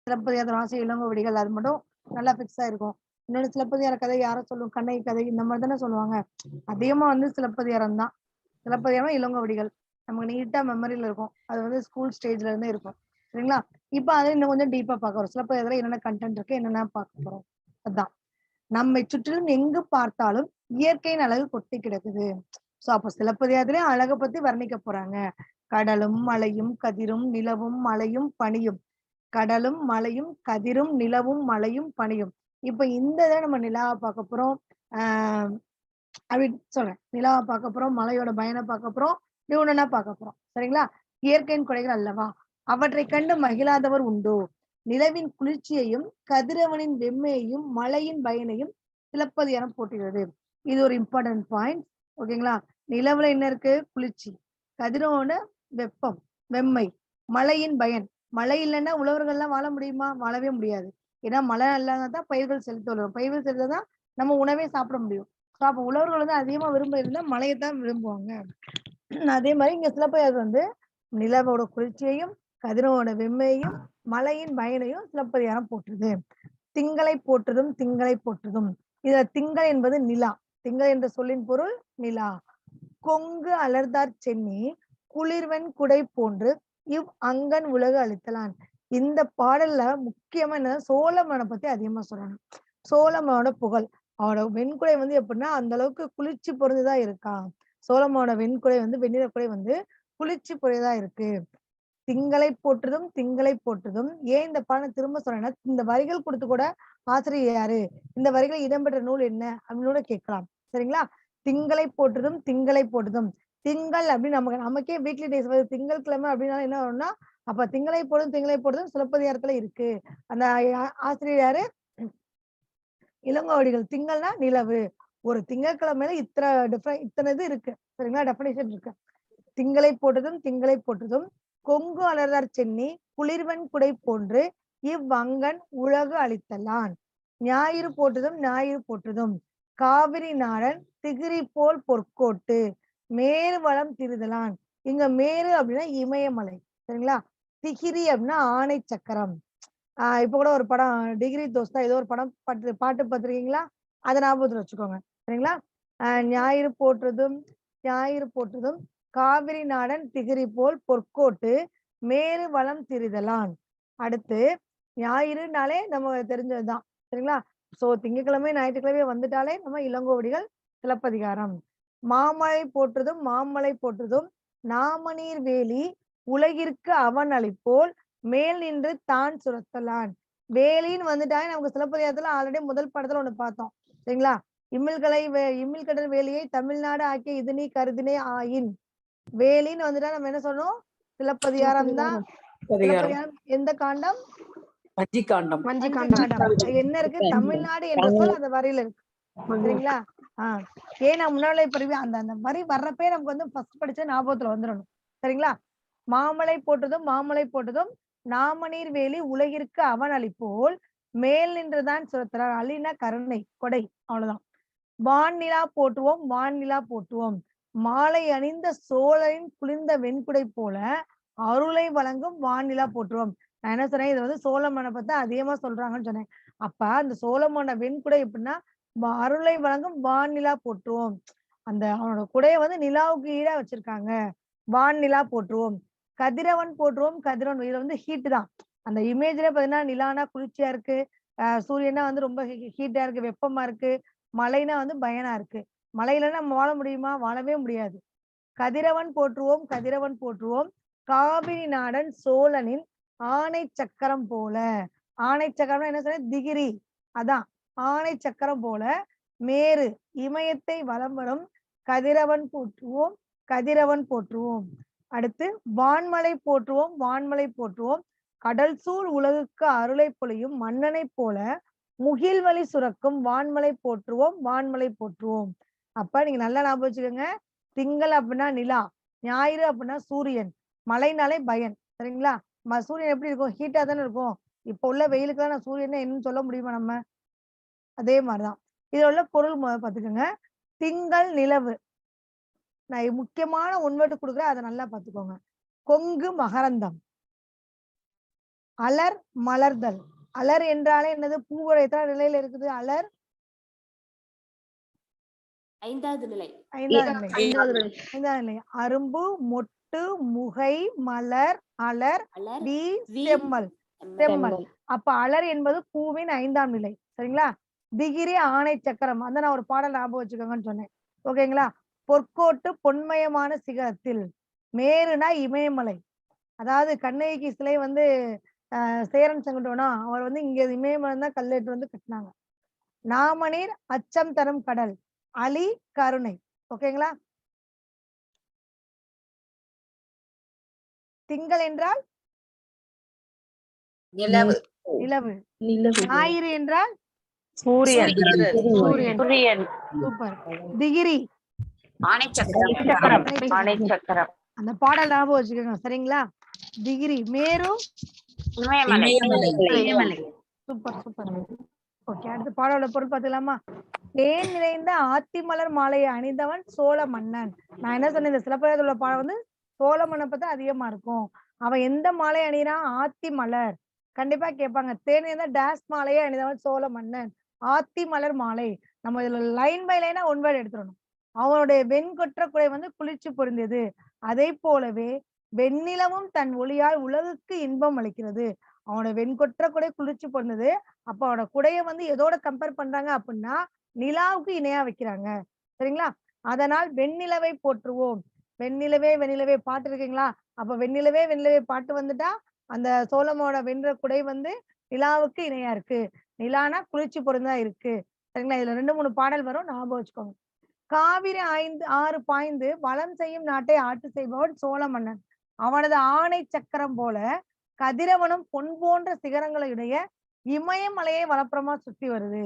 சிலப்பதிகாரத்தோட ஆசிரியர் இளங்கோவடிகள் அது மட்டும் நல்லா ஃபிக்ஸா இருக்கும். இன்னொன்னு சிலப்பதிகார கதை யார சொல்லும்? கண்ணகி கதை இந்த மாதிரி தானே சொல்லுவாங்க. அதிகமா வந்து சிலப்பதிகாரம் தான். சிலப்பதிகாரம் இளங்கோவடிகள் நமக்கு நீட்டா மெமரியில இருக்கும். அது வந்து ஸ்கூல் ஸ்டேஜ்ல இருந்தே இருக்கும். சரிங்களா? இப்ப அதை இன்னும் கொஞ்சம் டீப்பா பார்க்க வரோம். சிலப்பதிகாரத்துல என்னென்ன கண்டென்ட் இருக்கு, என்னென்ன பார்க்க போறோம். அதான். நம்மை சுற்றிலும் எங்கு பார்த்தாலும் இயற்கையின் அழகு கொட்டி கிடக்குது. சோ அப்ப சிலப்பதிகாரத்திலே அழகை பத்தி வர்ணிக்க போறாங்க. கடலும் மலையும் கதிரும் நிலவும் மலையும் பனியும். கடலும் மலையும் கதிரும் நிலவும் மலையும் பனியும். இப்ப இந்த இதை நம்ம நிலாவை பார்க்க போறோம். ஆஹ் அப்படி சொல்றேன். நிலாவை பார்க்க போறோம், மலையோட பயனை பார்க்க போறோம், இப்படி ஒண்ணுன்னா பார்க்க போறோம். சரிங்களா? இயற்கையின் கொடைகள் அல்லவா? அவற்றை கண்டு மகிழாதவர் உண்டோ? நிலவின் குளிர்ச்சியையும் கதிரவனின் வெம்மையையும் மழையின் பயனையும் சிலப்பதிகாரம் போட்டுகிறது. இது ஒரு இம்பார்ட்டன்ட் பாயிண்ட். ஓகேங்களா? நிலவுல என்ன இருக்கு? குளிர்ச்சி. கதிரவனோட வெப்பம், வெம்மை, மழையின் பயன். மழை இல்லைன்னா உழவர்கள்லாம் வாழ முடியுமா? வாழவே முடியாது. ஏன்னா மழை இல்லாதான் பயிர்கள் செலுத்த வரும். பயிர்கள் செலுத்ததான் நம்ம உணவே சாப்பிட முடியும். ஸோ அப்போ உழவர்கள் வந்து அதிகமா விரும்ப இருந்தா மழையைத்தான் விரும்புவாங்க. அதே மாதிரி இங்க சிலப்பதிகாரம் வந்து நிலவோட குளிர்ச்சியையும் கதிரவோட வெம்மையையும் மழையின் பயனையும் சிலப்பதிகாரம் போற்றுது. திங்களை போற்றுதும் திங்களை போற்றுதும். இதுல திங்கள் என்பது நிலா. திங்கள் என்ற சொல்லின் பொருள் நிலா. கொங்கு அலர்தார் சென்னி குளிர்வெண் குடை போன்று இவ் அங்கன் உலகு அளித்தலான். இந்த பாடல்ல முக்கியமா என்ன, சோழமனை பத்தி அதிகமா சொல்லணும். சோழமனோட புகழ். அவனோட வெண்குடை வந்து எப்படின்னா அந்த அளவுக்கு குளிர்ச்சி பொருந்துதான் இருக்கா. சோழமனோட வெண்குடை வந்து வெண்ணிற குடை வந்து குளிர்ச்சி பொருந்ததா இருக்கு. திங்களை போற்றுதும் திங்களை போற்றுதும். ஏன் இந்த பாடம் திரும்ப சொல்றேன்னா, இந்த வரிகள் கொடுத்து கூட ஆசிரியர் யாரு, இந்த வரிகள் இடம்பெற்ற நூல் என்ன அப்படின்னு கூட கேட்கலாம். சரிங்களா? திங்களை போற்றுதும் திங்களை போற்றுதும். திங்கள் அப்படின்னு நமக்கே வீக்லி டேஸ் வருது. திங்கள் கிழமை அப்படின்னாலும் என்ன வரும்னா, அப்ப திங்களை போடுதும் சிலப்பதிகாரத்துல இருக்கு. அந்த ஆசிரியர் யாரு? இளங்கோவடிகள். திங்கள்னா நிலவு. ஒரு திங்கட்கிழமையில இத்தனை இது இருக்கு. சரிங்களா? டெஃபினேஷன் இருக்கு. திங்களை போட்டதும் திங்களை போட்டதும் கொங்கு அலர்தார் சென்னி குளிர்வன் குடை போன்று இவ்வங்கன் உலகு அளித்தலான். ஞாயிறு போட்டதும் ஞாயிறு போட்டதும் காவிரி நாடன் திகிரி போல் பொற்கோட்டு மேரு வளம் திரிதலான். இங்க மேரு அப்படின்னா இமயமலை. சரிங்களா? திகிரி அப்படின்னா ஆணை சக்கரம். இப்ப கூட ஒரு படம் டிகிரி தோஸ்தா ஏதோ ஒரு படம் பாட்டு பார்த்திருக்கீங்களா? அதை ஞாபகத்துல வச்சுக்கோங்க. சரிங்களா? ஞாயிறு போற்றுதும் ஞாயிறு போற்றுதும் காவிரி நாடன் திகிரி போல் பொற்கோட்டு மேரு வளம் திரிதலான். அடுத்து ஞாயிறுனாலே நம்ம தெரிஞ்சதுதான். சரிங்களா? சோ திங்கட்கிழமை ஞாயிற்றுக்கிழமை வந்துட்டாலே நம்ம இளங்கோவடிகள் சிலப்பதிகாரம். மாமலை போற்றுதும் மாமலை போற்றுதும் நாமநீர் வேலி உலகிற்கு அவன் அளிப்போல் மேல் நின்று தான் சுரத்தலான். வேலின்னு வந்துட்டாலே நமக்கு சிலப்பதிகாரத்துல ஆல்ரெடி முதல் படத்துல ஒண்ணு பார்த்தோம். சரிங்களா? இம்மில் கடல் வேலியை தமிழ்நாடு ஆக்கிய இது நீ கருதினே ஆயின். வேலின்னு வந்துட்டா நம்ம என்ன சொன்னோம்? சிலப்பதிகாரம் தான். சிலப்பதிகாரம் எந்த காண்டம்? வஞ்சிக்காண்டம். என்ன இருக்கு? தமிழ்நாடு என்ற சொல் அந்த வரியில இருக்கு. சரிங்களா? ஏன்னா முன்னாடி பிறகு அந்த அந்த வரி வர்றப்பே நமக்கு வந்து ஃபர்ஸ்ட் படிச்ச ஞாபகத்துல வந்துடணும். சரிங்களா? மாமலை போட்டதும் மாமலை போட்டதும் நாமநீர் வேலி உலகிற்கு அவன் அளிப்போல் மேல் நின்றுதான் சுரத்துறார். அலினா கருணை கொடை. அவ்வளவுதான். வான்நிலா போற்றுவோம் வான்நிலா போற்றுவோம். மாலை அணிந்த சோழரின் குளிர்ந்த வெண்குடை போல அருளை வழங்கும் வான்நிலா போற்றுவோம். நான் என்ன சொன்னேன்? இது வந்து சோழமனை பத்தி அதிகமா சொல்றாங்கன்னு சொன்னேன். அப்ப அந்த சோழமன வெண்குடை எப்படின்னா அருளை வழங்கும் வான்நிலா போற்றுவோம். அந்த அவனோட குடையை வந்து நிலாவுக்கு ஈடா வச்சிருக்காங்க. வான்நிலா போற்றுவோம். கதிரவன் போற்றுவோம் கதிரவன். இதுல வந்து ஹீட் தான். அந்த இமேஜ்ல பாத்தீங்கன்னா நிலானா குளிர்ச்சியா இருக்கு. சூரியனா வந்து ரொம்ப ஹீட்டா இருக்கு, வெப்பமா இருக்கு. மழைனா வந்து பயனா இருக்கு. மழை இல்லைன்னா நம்ம வாழ முடியுமா? வாழவே முடியாது. கதிரவன் போற்றுவோம் கதிரவன் போற்றுவோம் காவிரி நாடன் சோழனின் ஆணை சக்கரம் போல. ஆணை சக்கரம் என்ன சொன்ன? திகிரி. அதான் ஆணை சக்கரம் போல மேரு இமயத்தை வலம் வரும் கதிரவன் போற்றுவோம் கதிரவன் போற்றுவோம். அடுத்து வான்மலை போற்றுவோம் வான்மலை போற்றுவோம். கடல் சூழ் உலகுக்கு அருளை பொழியும் மன்னனை போல முகில்வழி சுரக்கும் வான்மலை போற்றுவோம் வான்மலை போற்றுவோம். அப்ப நீங்க நல்லா ஞாபகம் வச்சுக்கோங்க. திங்கள் அப்படின்னா நிலா, ஞாயிறு அப்படின்னா சூரியன், மழைனாலே பயன். சரிங்களா? சூரியன் எப்படி இருக்கும்? ஹீட்டா தானே இருக்கும். இப்ப உள்ள வெயிலுக்குலாம் நான் சூரியன் என்னன்னு சொல்ல முடியுமா நம்ம? அதே மாதிரிதான். இதுல உள்ள பொருள் பாத்துக்கோங்க. திங்கள் நிலவு. நான் முக்கியமான ஒன்வேர்டு கொடுக்குறேன், அதை நல்லா பாத்துக்கோங்க. கொங்கு மகரந்தம். அலர் மலர்தல். அலர் என்றாலே என்னது? பூவோட எத்தனை நிலையில இருக்குது அலர்? ஐந்தாவது நிலை. ஐந்தாவது நிலை. அரும்பு, மொட்டு, முகை, மலர், அலர், வி, செம்மல். அப்ப அலர் என்பது பூவின் 5ஆம் நிலை. சரிங்களா? திகிரி, ஆணை சக்கரம். அந்த நான் ஒரு பாடல் ஞாபகம் வச்சுக்கோங்கன்னு சொன்னேன். ஓகேங்களா? பொற்கோட்டு பொன்மயமான சிகரத்தில். மேருனா இமயமலை. அதாவது கண்ணகிக்கு சிலை வந்து சேரன் செங்குட்டுவனா அவர் வந்து இங்க இமயமலை தான் கல்லேட்டு வந்து கட்டினாங்க. நாமநீர் அச்சம் தரும் கடல். அலி கருணை. ஓகேங்களா? திங்கள் என்றால் நிலவு. நிலவு. ஞாயிறு என்றால் சூரியன். சூப்பர். திகிரி ஆணைச்சக்கரம். அந்த பாடல் ஞாபகம் வச்சுக்கோங்க. சரிங்களா? திகிரி. மேரு சூப்பர் சூப்பர். ஓகே, அடுத்த பாடலோட பொருள் பார்த்துக்கலாமா? தேன் நிறைந்த ஆத்திமலர் மாலையை அணிந்தவன் சோழ மன்னன். நான் என்ன சொன்னேன், இந்த சிலப்பதிகாரத்தோட பாடம் வந்து சோழ மன்னனை பத்தி அதிகமா இருக்கும். அவன் எந்த மாலை அணிகிறான்? ஆத்தி மலர். கண்டிப்பா கேட்பாங்க. தேன் நிறைந்த டேஸ் மாலையை அணிந்தவன் சோழ மன்னன். ஆத்தி மலர் மாலை. நம்ம இதுல லைன் பை லைனா ஒன் வேர்ட் எடுத்துடணும். அவனுடைய வெண்கொற்ற குடை வந்து குளிர்ச்சி பொருந்தியது. அதே போலவே வெண்ணிலவும் தன் ஒளியால் உலகுக்கு இன்பம் அளிக்கிறது. அவனோட வெண்கொற்ற குடை குளிர்ச்சி பொருந்தது. அப்ப அவனோட குடைய வந்து எதோட கம்பேர் பண்றாங்க அப்படின்னா நிலாவுக்கு இணையா வைக்கிறாங்க. சரிங்களா? அதனால் வெண்ணிலவை போற்றுவோம். வெண்ணிலவே வெண்ணிலவே பாட்டு இருக்கீங்களா? அப்ப வெண்ணிலவே வெண்ணிலவே பாட்டு வந்துட்டா அந்த சோழமோட வென்ற குடை வந்து நிலாவுக்கு இணையா இருக்கு. நிலானா குளிர்ச்சி பொருந்தா இருக்கு. சரிங்களா? இதுல 2-3 பாடல் வரும், ஞாபகம் வச்சுக்கோங்க. காவிரி 6 பாய்ந்து வளம் செய்யும் நாட்டை ஆட்சி செய்பவன் சோழ மன்னன். அவனது ஆணை சக்கரம் போல கதிரவனும் பொன் போன்ற சிகரங்களுடைய இமயமலையை வலப்புறமா சுத்தி வருது.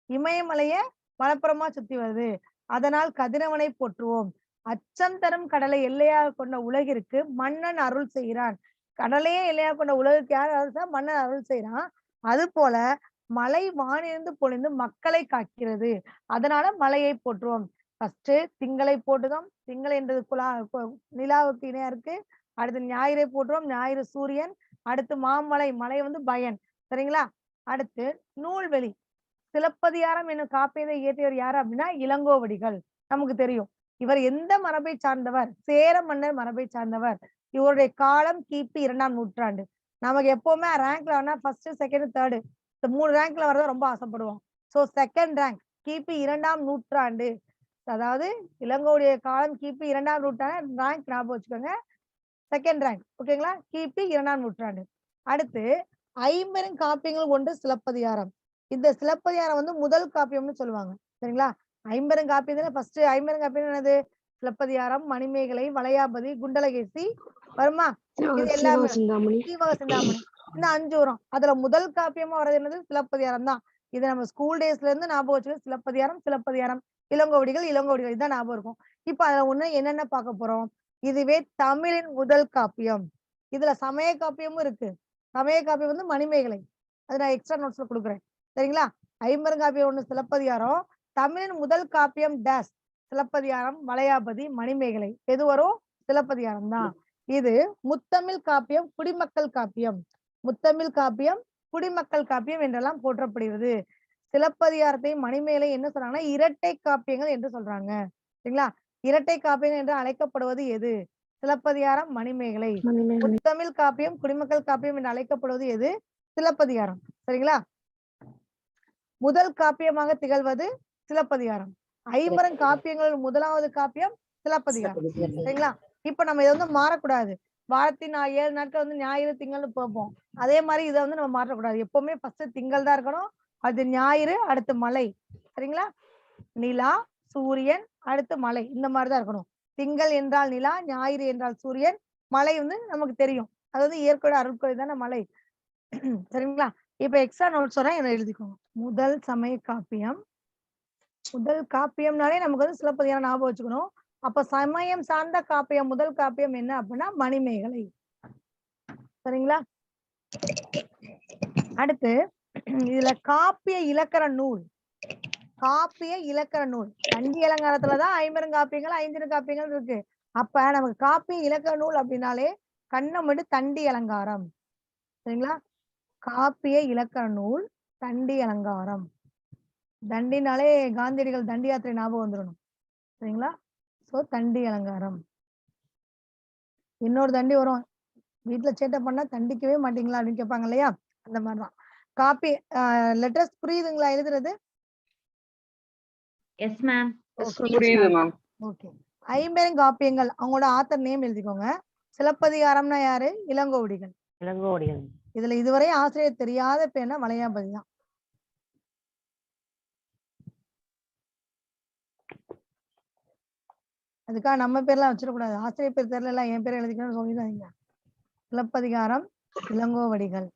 இமயமலைய வலப்புறமா சுத்தி வருது. அதனால் கதிரவனை போற்றுவோம். அச்சம் தரும் கடலை எல்லையாக கொண்ட உலகிற்கு மன்னன் அருள் செய்கிறான். கடலையே எல்லையாக கொண்ட உலகுக்கு யார் அருள்? மன்னன் அருள் செய்யறான். அது போல மலை வானிருந்து பொழிந்து மக்களை காக்கிறது. அதனால மலையை போற்றுவோம். ஃபர்ஸ்ட் திங்களை போட்டுதோம். திங்கள் என்றது நிலாவுக்கு இணையா இருக்கு. அடுத்து ஞாயிறை போற்றுவோம். ஞாயிறு சூரியன். அடுத்து மாமலை. மலை வந்து பயன். சரிங்களா? அடுத்து நூல்வெளி. சிலப்பதிகாரம் என்னும் காப்பியத்தை இயற்றியவர் யாரு அப்படின்னா இளங்கோவடிகள். நமக்கு தெரியும். இவர் எந்த மரபை சார்ந்தவர்? சேர மன்னர் மரபை சார்ந்தவர். இவருடைய காலம் கிபி 2ஆம் நூற்றாண்டு. நமக்கு எப்பவுமே ரேங்க்ல வேணா ஃபர்ஸ்ட், செகண்ட், தேர்டு இந்த 3 ரேங்க்ல வரத ரொம்ப ஆசைப்படுவோம். சோ செகண்ட் ரேங்க் கிபி 2ஆம் நூற்றாண்டு. அதாவது இளங்கோவுடைய காலம் கிபி 2ஆம் நூற்றாண்டு. ரேங்க் ஞாபகம் வச்சுக்கோங்க. Second rank. ஓகேங்களா? கிபி 2ஆம் நூற்றாண்டு. அடுத்து 50 காப்பியங்கள் ஒன்று சிலப்பதிகாரம். இந்த சிலப்பதிகாரம் வந்து முதல் காப்பியம்னு சொல்லுவாங்க. சரிங்களா? 50 காப்பியத்துல ஃபர்ஸ்ட் 50 காப்பியம் என்னது? சிலப்பதிகாரம், மணிமேகலை, வளையாபதி, குண்டலகேசி வருமா? இது எல்லாமே சீவக சிந்தாமணி. இந்த 5 வரும். அதுல முதல் காப்பியமா வர்றது என்னது? சிலப்பதிகாரம் தான். இதை நம்ம ஸ்கூல் டேஸ்ல இருந்து ஞாபகம் வச்சுக்கோ. சிலப்பதிகாரம், இளங்கோவடிகள் இதான் ஞாபகம் இருக்கும். இப்ப அதுல ஒண்ணு என்னென்ன பார்க்க போறோம்? இதுவே தமிழின் முதல் காப்பியம். இதுல சமய காப்பியமும் இருக்கு. சமய காப்பியம் வந்து மணிமேகலை. அது நான் எக்ஸ்ட்ரா நோட்ஸ்ல கொடுக்குறேன். சரிங்களா? 50 காப்பியம் ஒண்ணு சிலப்பதிகாரம். தமிழின் முதல் காப்பியம் டேஸ் சிலப்பதிகாரம், வளையாபதி, மணிமேகலை. எது வரும்? சிலப்பதிகாரம் தான். இது முத்தமிழ் காப்பியம், குடிமக்கள் காப்பியம். முத்தமிழ் காப்பியம், குடிமக்கள் காப்பியம் என்றெல்லாம் போற்றப்படுகிறது. சிலப்பதிகாரத்தை மணிமேகலை என்ன சொல்றாங்கன்னா இரட்டை காப்பியங்கள் என்று சொல்றாங்க. சரிங்களா? இரட்டை காப்பியங்கள் என்று அழைக்கப்படுவது எது? சிலப்பதிகாரம், மணிமேகலை. முத்தமிழ் காப்பியம், குடிமக்கள் காப்பியம் என்று அழைக்கப்படுவது எது? சிலப்பதிகாரம். சரிங்களா? முதல் காப்பியமாக திகழ்வது சிலப்பதிகாரம். 50 காப்பியங்கள் முதலாவது காப்பியம் சிலப்பதிகாரம். சரிங்களா? இப்ப நம்ம இதை வந்து மாறக்கூடாது. வாரத்தின் 7 நாட்கள் வந்து ஞாயிறு திங்கள்னு பார்ப்போம். அதே மாதிரி இதை வந்து நம்ம மாற்றக்கூடாது. எப்பவுமே ஃபர்ஸ்ட் திங்கள் தான் இருக்கணும். அது ஞாயிறு, அடுத்து மலை. சரிங்களா? நிலா, சூரியன், அடுத்து மலை. இந்த மாதிரிதான் இருக்கணும். திங்கள் என்றால் நிலா, ஞாயிறு என்றால் சூரியன், மலை வந்து நமக்கு தெரியும். அது வந்து இயற்கையோட அருட்கொடை தானே மலை. சரிங்களா? இப்ப எக்ஸ்ட்ரா நோட்ஸ் வர என்ன எழுதிக்கோங்க. முதல் சமய காப்பியம். முதல் காப்பியம்னாலே நமக்கு வந்து சிலப்பதிகாரம் ஞாபகம் வச்சுக்கணும். அப்ப சமயம் சார்ந்த காப்பியம் முதல் காப்பியம் என்ன அப்படின்னா மணிமேகலை. சரிங்களா? அடுத்து இதுல காப்பிய இலக்கண நூல். காப்பிய இலக்கண நூல் தண்டி அலங்காரத்துலதான் 50 காப்பியங்கள் 5 காப்பியங்கள் இருக்கு. அப்ப நமக்கு காப்பிய இலக்கண நூல் அப்படின்னாலே கண்ணமிடு தண்டி அலங்காரம். சரிங்களா? காப்பிய இலக்கண நூல் தண்டி அலங்காரம். தண்டினாலே காந்தியடிகள் தண்டி யாத்திரை ஞாபகம் வந்துடணும். சரிங்களா? சோ தண்டி அலங்காரம். இன்னொரு தண்டி வரும், வீட்டுல சேட்டை பண்ணா தண்டிக்கவே மாட்டீங்களா அப்படின்னு கேட்பாங்க இல்லையா, அந்த மாதிரிதான். காப்பி லெட்டர்ஸ் புரியுதுங்களா எழுதுறது? Yes ma'am. புரியுது மேம். ஓகே. ஐம்பெருங்காப்பியங்கள் அவங்களோட ஆத்தர் நேம் எழுதிக்கோங்க. சிலப்பதிகாரம்னா யாரு? இளங்கோவடிகள். இளங்கோவடிகள். இதுல இதுவரை ஆசிரியர் தெரியாத பேர்னா வளையாபதி தான். அதுக்காக நம்ம பேர்லாம் வச்சிடக்கூடாது. ஆசிரியர் பேர் தெரியல, என் பேர் எழுதிக்கணும்னு சொல்லிடாதீங்க. சிலப்பதிகாரம் இளங்கோவடிகள்.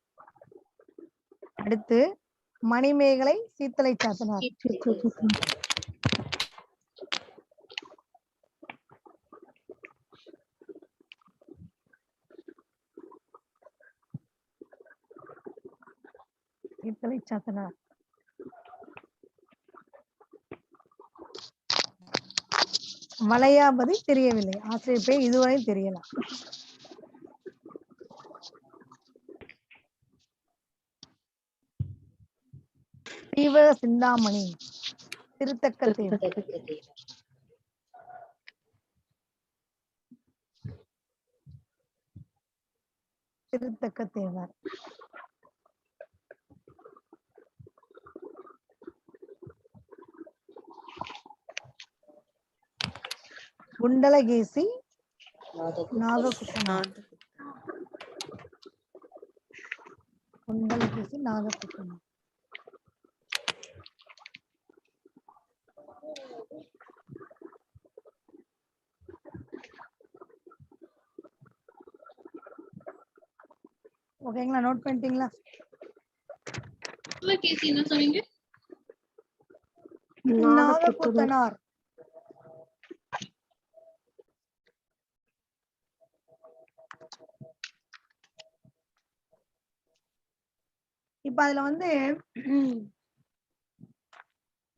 அடுத்து மணிமேகலை சீத்தலை சாத்தனார். சீத்தலை சாத்தனார். வளையாபதி தெரியவில்லை, ஆசிரியர் பேர் இதுவரை தெரியல. தீவ சிந்தாமணி திருத்தக்க தேவர். திருத்தக்க தேவர். குண்டலகேசி நாககுட்டனார். குண்டலகேசி நாககுட்டனார். ஓகேங்களா? நோட் பண்ணிட்டீங்களா? என்ன சொன்னீங்க? நாககுட்டனார். இப்ப அதுல வந்து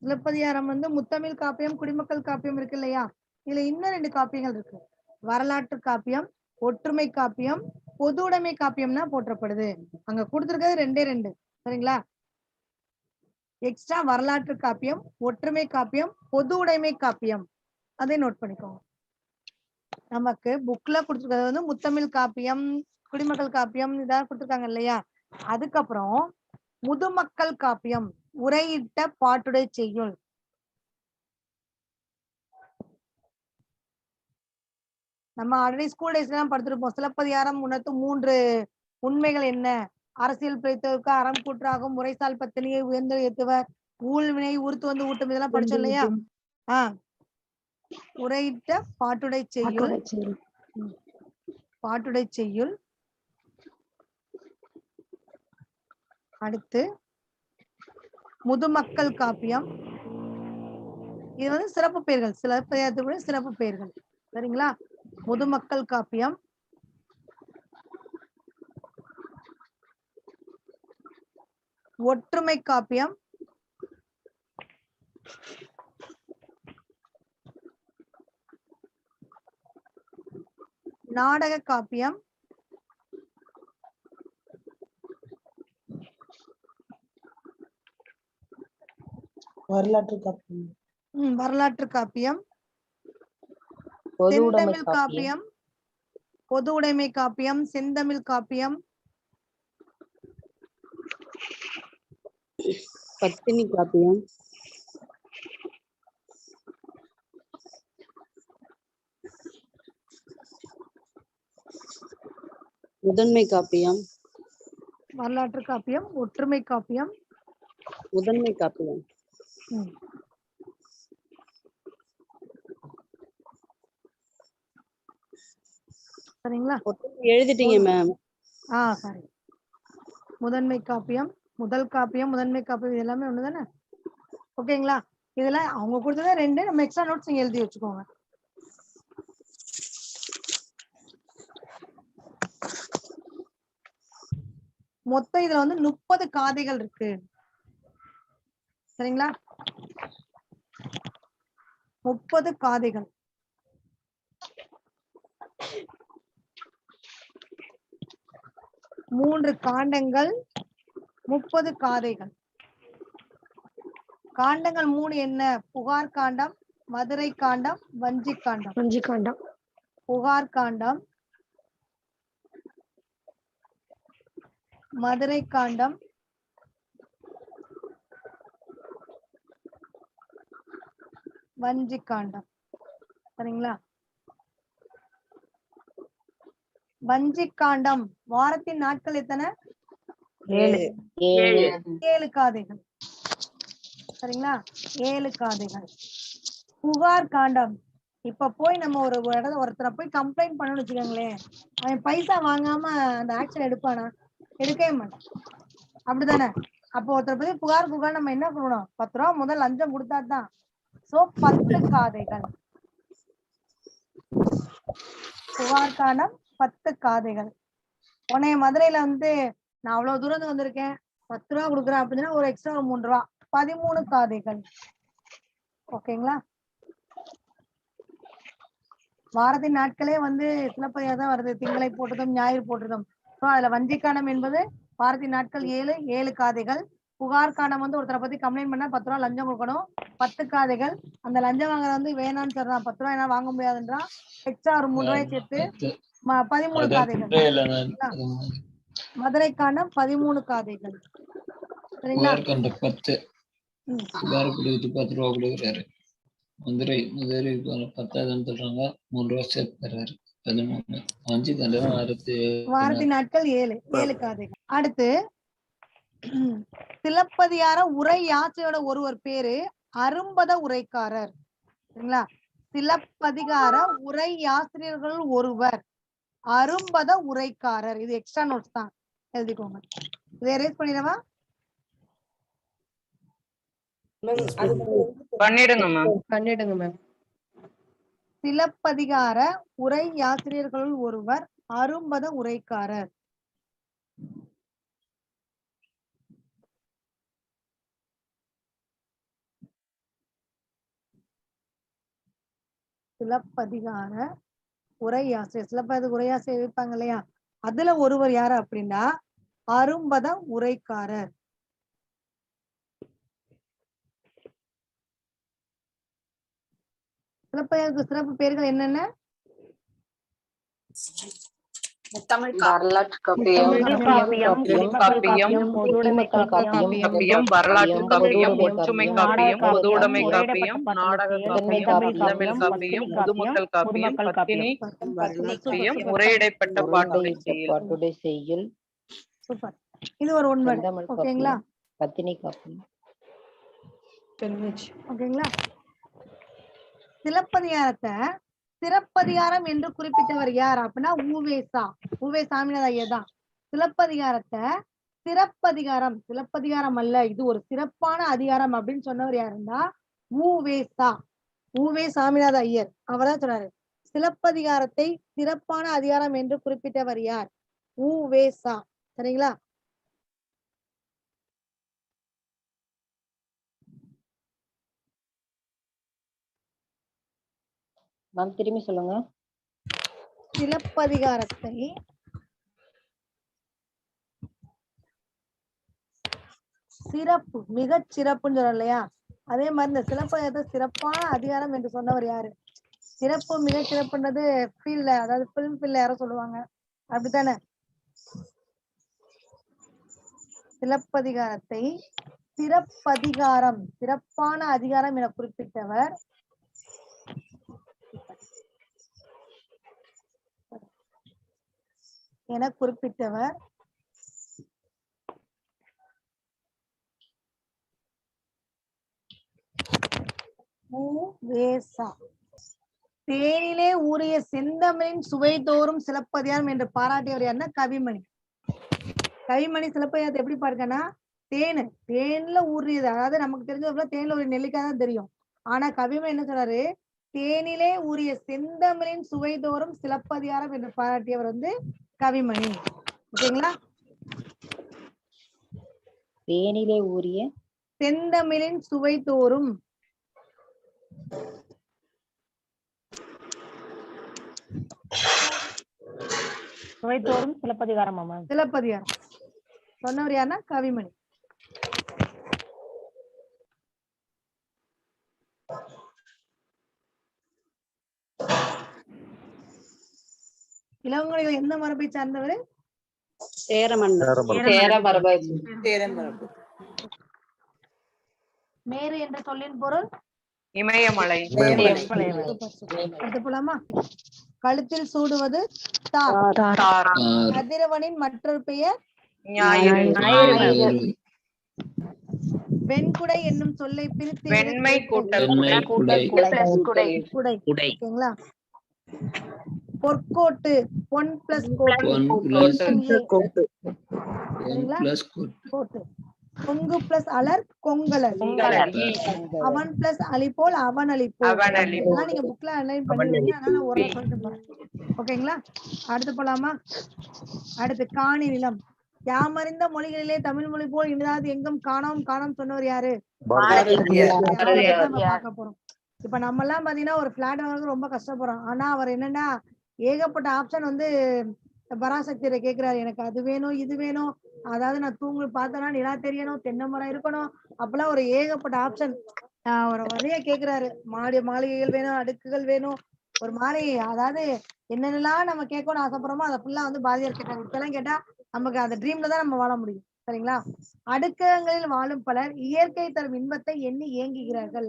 சிலப்பதிகாரம் வந்து முத்தமிழ் காப்பியம், குடிமக்கள் காப்பியம் இருக்கு இல்லையா? இதுல இன்னும் 2 காப்பியங்கள் இருக்கு. வரலாற்று காப்பியம், ஒற்றுமை காப்பியம், பொது உடைமை காப்பியம்னா போற்றப்படுது. அங்க கொடுத்திருக்கிறது 2 சரிங்களா? எக்ஸ்ட்ரா வரலாற்று காப்பியம், ஒற்றுமை காப்பியம், பொது உடைமை காப்பியம், அதை நோட் பண்ணிக்கோங்க. நமக்கு புக்ல கொடுத்துருக்கிறது வந்து முத்தமிழ் காப்பியம், குடிமக்கள் காப்பியம் இதான் கொடுத்துருக்காங்க இல்லையா? அதுக்கப்புறம் முதுமக்கள் காப்பியம், உரையிட்ட பாட்டுடை செய்யுள். நம்ம ஆல்ரெடி ஸ்கூல் டேஸ்ல எல்லாம் படிச்சிருப்போம். சிலப்பதிகாரம் உணர்த்தும் 3 உண்மைகள் என்ன? அரசியல் பிழைத்தவருக்கு அறம் கூற்றாகும், முறைசால் பத்தினியை உயர்ந்து ஏத்துவர், ஊழ்வினை ஊர்த்து வந்து ஊட்டும், இதெல்லாம் படிச்சோம் இல்லையா? உரையிட்ட பாட்டுடை செய்யுள். பாட்டுடை செய்யுள். அடுத்து முதுமக்கள் காப்பியம். இது வந்து சிறப்பு பெயர்கள், சிலப்பதிகாரத்துக்குரிய சிறப்பு பெயர்கள். சரிங்களா? முதுமக்கள் காப்பியம். ஒற்றுமை காப்பியம். நாடக காப்பியம். வரலாற்று காப்பியம். வரலாற்று காப்பியம். செந்தமிழ் காப்பியம், பொது உடைமை காப்பியம், செந்தமிழ் காப்பியம், பத்தினி காப்பியம், முதன்மை காப்பியம், வரலாற்று காப்பியம், ஒற்றுமை காப்பியம், முதன்மை காப்பியம். சரிங்களா? எழுதிட்டீங்க மேம். சரி. முதன்மை காப்பியம், முதல் காப்பியம், முதன்மை காப்பியம் எல்லாமே ஒண்ணுதானே? ஓகேங்களா? இதுல அவங்க கொடுத்ததே 2, நம்ம எக்ஸ்ட்ரா நோட்ஸ் நீங்க எழுதி வச்சுக்கோங்க. மொத்தம் இதுல வந்து 30 காதைகள் இருக்கு. சரிங்களா? 30 காதைகள். 3 காண்டங்கள், 30 காதைகள். காண்டங்கள் 3 என்ன? புகார் காண்டம், மதுரை காண்டம், வஞ்சி காண்டம். வஞ்சி காண்டம். புகார் காண்டம், மதுரை காண்டம், வஞ்சி காண்டம். சரிங்களா? வஞ்சி காண்டம் வாரத்தின் நாட்கள் எத்தனை? 7 காதைகள். சரிங்களா? 7 காதைகள். புகார் காண்டம், இப்ப போய் நம்ம ஒருத்தரை போய் கம்ப்ளைண்ட் பண்ணணும்னு வச்சுக்கோங்களேன், அவன் பைசா வாங்காம அந்த ஆக்ஷன் எடுப்பானா? எடுக்கவே மாட்டான். அப்படித்தானே? அப்போ ஒருத்தரை பத்தி புகார் நம்ம என்ன பண்ணணும்? 10 ரூபா முதல் லஞ்சம் கொடுத்தாதான். சோ 10 காதைகள். புகார் காண்டம் 10 காதைகள். உன்னைய மதுரையில நான் அவ்வளவு தூரம் வந்திருக்கேன், 10 ரூபா கொடுக்குறேன் அப்படின்னா ஒரு எக்ஸ்ட்ரா 3 ரூபா, 13 காதைகள். ஓகேங்களா? வாரத்தின் நாட்களே சிலப்பதிகாரம் தான் வருது. திங்களை போட்டதும் ஞாயிறு போட்டதும். ஸோ அதுல வஞ்சிக்காண்டம் என்பது வாரத்தின் நாட்கள் 7 காதைகள். புகார் காண்டம் ஒருத்தரை பத்தி கம்ப்ளைண்ட் பண்ணா 10 ரூபா லஞ்சம் கொடுக்கணும், 10 காதைகள். அந்த லஞ்சம் வாங்குற வேணான்னு சொல்றான், 10 ரூபாய் என்ன வாங்க முடியாதுன்றான், எக்ஸ்ட்ரா ஒரு 3 ரூபாய் சேர்த்து 13 காதைகள். மதுரை காண்டம் 13 காதைகள். சரிங்களா? 10 10 ரூபா கொடுக்குறாரு. மதுரை 10 சொல்றாங்க, 3 ரூபா சேர்த்து தர்றாரு. 13. வஞ்சி காண்டம் வாரத்தின் நாட்கள் 7 காதைகள். அடுத்து சிலப்பதிகார உரை யாசையோட ஒருவர் பேரு அரும்பத உரைக்காரர். சரிங்களா? சிலப்பதிகார உரை யாசிரியர்கள் ஒருவர் அரும்பத உரைக்காரர். இது எக்ஸ்ட்ரா நோட்ஸ் தான், எழுதிக்கோங்க. இதை எரேஸ் பண்ணிடவா? பண்ணிடுங்க மேம். சிலப்பதிகார உரை யாசிரியர்களுள் ஒருவர் அரும்பத உரைக்காரர். சிலப்பதிகார உரையாசிரியர், சிலப்பதிகார உரையாசிரியர் இருப்பாங்க இல்லையா, அதுல ஒருவர் யாரு அப்படின்னா அரும்பத உரைக்காரர். சிலப்பதிகாரத்துக்கு சிறப்பு பேர்கள் என்னென்ன? வரலாற்று காப்பியம், முதுமை காப்பியம், வரலாற்று காப்பியம், ஒற்றுமை காப்பியம், பொதுவுடைமை காப்பியம், நாடக காப்பியம், காப்பியம், முதுமக்கள் காப்பியம், பத்தினி காப்பியம், உரையிடைப்பட்ட பாட்டுடை செய்யுள். சூப்பர். இது ஒரு உண்மை. ஓகேங்களா? பத்தினி காப்பியம். ஓகேங்களா? சிலப்பதிகாரத்தை சிறப்பதிகாரம் என்று குறிப்பிட்டவர் யார் அப்படின்னா உவே சாமிநாத ஐயர் தான். சிலப்பதிகாரத்தை சிறப்பதிகாரம், சிலப்பதிகாரம் அல்ல, இது ஒரு சிறப்பான அதிகாரம் அப்படின்னு சொன்னவர் யாருன்னா உவே சாமிநாத ஐயர். அவர்தான் சொன்னாரு சிலப்பதிகாரத்தை சிறப்பான அதிகாரம் என்று குறிப்பிட்டவர் யார்? உவேசா. சரிங்களா? மேம் திரும்பி சொல்லுங்க. சிலப்பதிகாரத்தை சிறப்பு, மிகச் சிறப்புன்னு சொல்றோம் இல்லையா, அதே மாதிரி இந்த சிலப்பதிகாரத்தை சிறப்பான அதிகாரம் என்று சொன்னவர் யாரு? சிறப்பு மிகச் சிறப்புன்றது ஃபீல்ட்ல, அதாவது பிலிம் ஃபீல்ட்ல யாரோ சொல்லுவாங்க, அப்படித்தானே? சிலப்பதிகாரத்தை சிறப்பதிகாரம், சிறப்பான அதிகாரம் என குறிப்பிட்டவர் உவேசா. தேனிலே ஊறிய செந்தமிழின் சுவை தோறும் சிலப்பதிகாரம் என்று பாராட்டியவர் யாருன்னா கவிமணி. கவிமணி சிலப்பதிகாரத்தை எப்படி பாருங்கன்னா, தேன்ல ஊறியது, அதாவது நமக்கு தெரிஞ்ச தேன்ல ஒரு நெல்லிக்காய் தான் தெரியும். ஆனா கவிமணி என்ன சொல்றாரு? தேனிலே ஊறிய செந்தமிழின் சுவை தோறும் சிலப்பதிகாரம் என்று பாராட்டியவர் கவிமணி. ஓகேங்களா? தேனிலே ஊறிய செந்தமிழின் சுவை தோறும் சிலப்பதிகாரம். சிலப்பதிகாரம் சொன்னவர் யாருன்னா கவிமணி. இளங்கோவடிகள் எந்த மரபை சார்ந்தவர்? சேர மன்னர். சேர மரபை. மேரு என்ற சொல்லின் பொருள் இமயமலை. அடுத்து போலாமா? கழுத்தில் சூடுவது தார். தார். கதிரவனின் மற்றொரு பெயர் ஞாயிறு. வெண்குடை என்னும் சொல்லை பிரித்து வெண்மை கூட்டல் குடை. குடை. குடை. ஓகேங்களா? பொற்கோட்டு பொன் பிளஸ் பொன் plus கோட்டு. கோட்டு. கொங்கு பிளஸ் அலர் கொங்கலர். அவன் பிளஸ் அலிபோல் அவன் அலிபோல். இதெல்லாம் நீங்க புக்ல அலைன் பண்ணிருவீங்க. அதனால ஒரு சொல்லிட்டு போறேன். ஓகேங்களா? அடுத்து போலாமா? அடுத்து காணி நிலம். யாமறிந்த மொழிகளிலே தமிழ் மொழி போல் இனிதாவது எங்கும் காணோம் சொன்னவர் யாரு? பார்க்க போறோம். இப்ப நம்ம எல்லாம் பாத்தீங்கன்னா ஒரு பிளாட் வாங்க ரொம்ப கஷ்டப்படுறோம். ஆனா அவர் என்னன்னா ஏகப்பட்ட ஆப்ஷன் வந்து பராசக்தியில கேக்குறாரு. எனக்கு அது வேணும் இது வேணும், அதாவது நான் தூங்கு பார்த்தேன்னா நிலா தெரியணும், தென்னை மரம் இருக்கணும், அப்பெல்லாம் ஒரு ஏகப்பட்ட ஆப்ஷன் ஒரு வரைய கேக்குறாரு. மாளிகைகள் வேணும், அடுக்குகள் வேணும், ஒரு மாதிரி அதாவது என்னென்னலாம் நம்ம கேட்கணும்னு ஆசைப்படுறோமோ அதை ஃபுல்லா வந்து பாரதியார் கேட்டாரு. இப்பெல்லாம் கேட்டா நமக்கு அந்த ட்ரீம்ல தான் நம்ம வாழ முடியும். சரிங்களா? அடுக்கங்களில் வாழும் பலர் இயற்கை தரும் இன்பத்தை எண்ணி ஏங்குகிறார்கள்.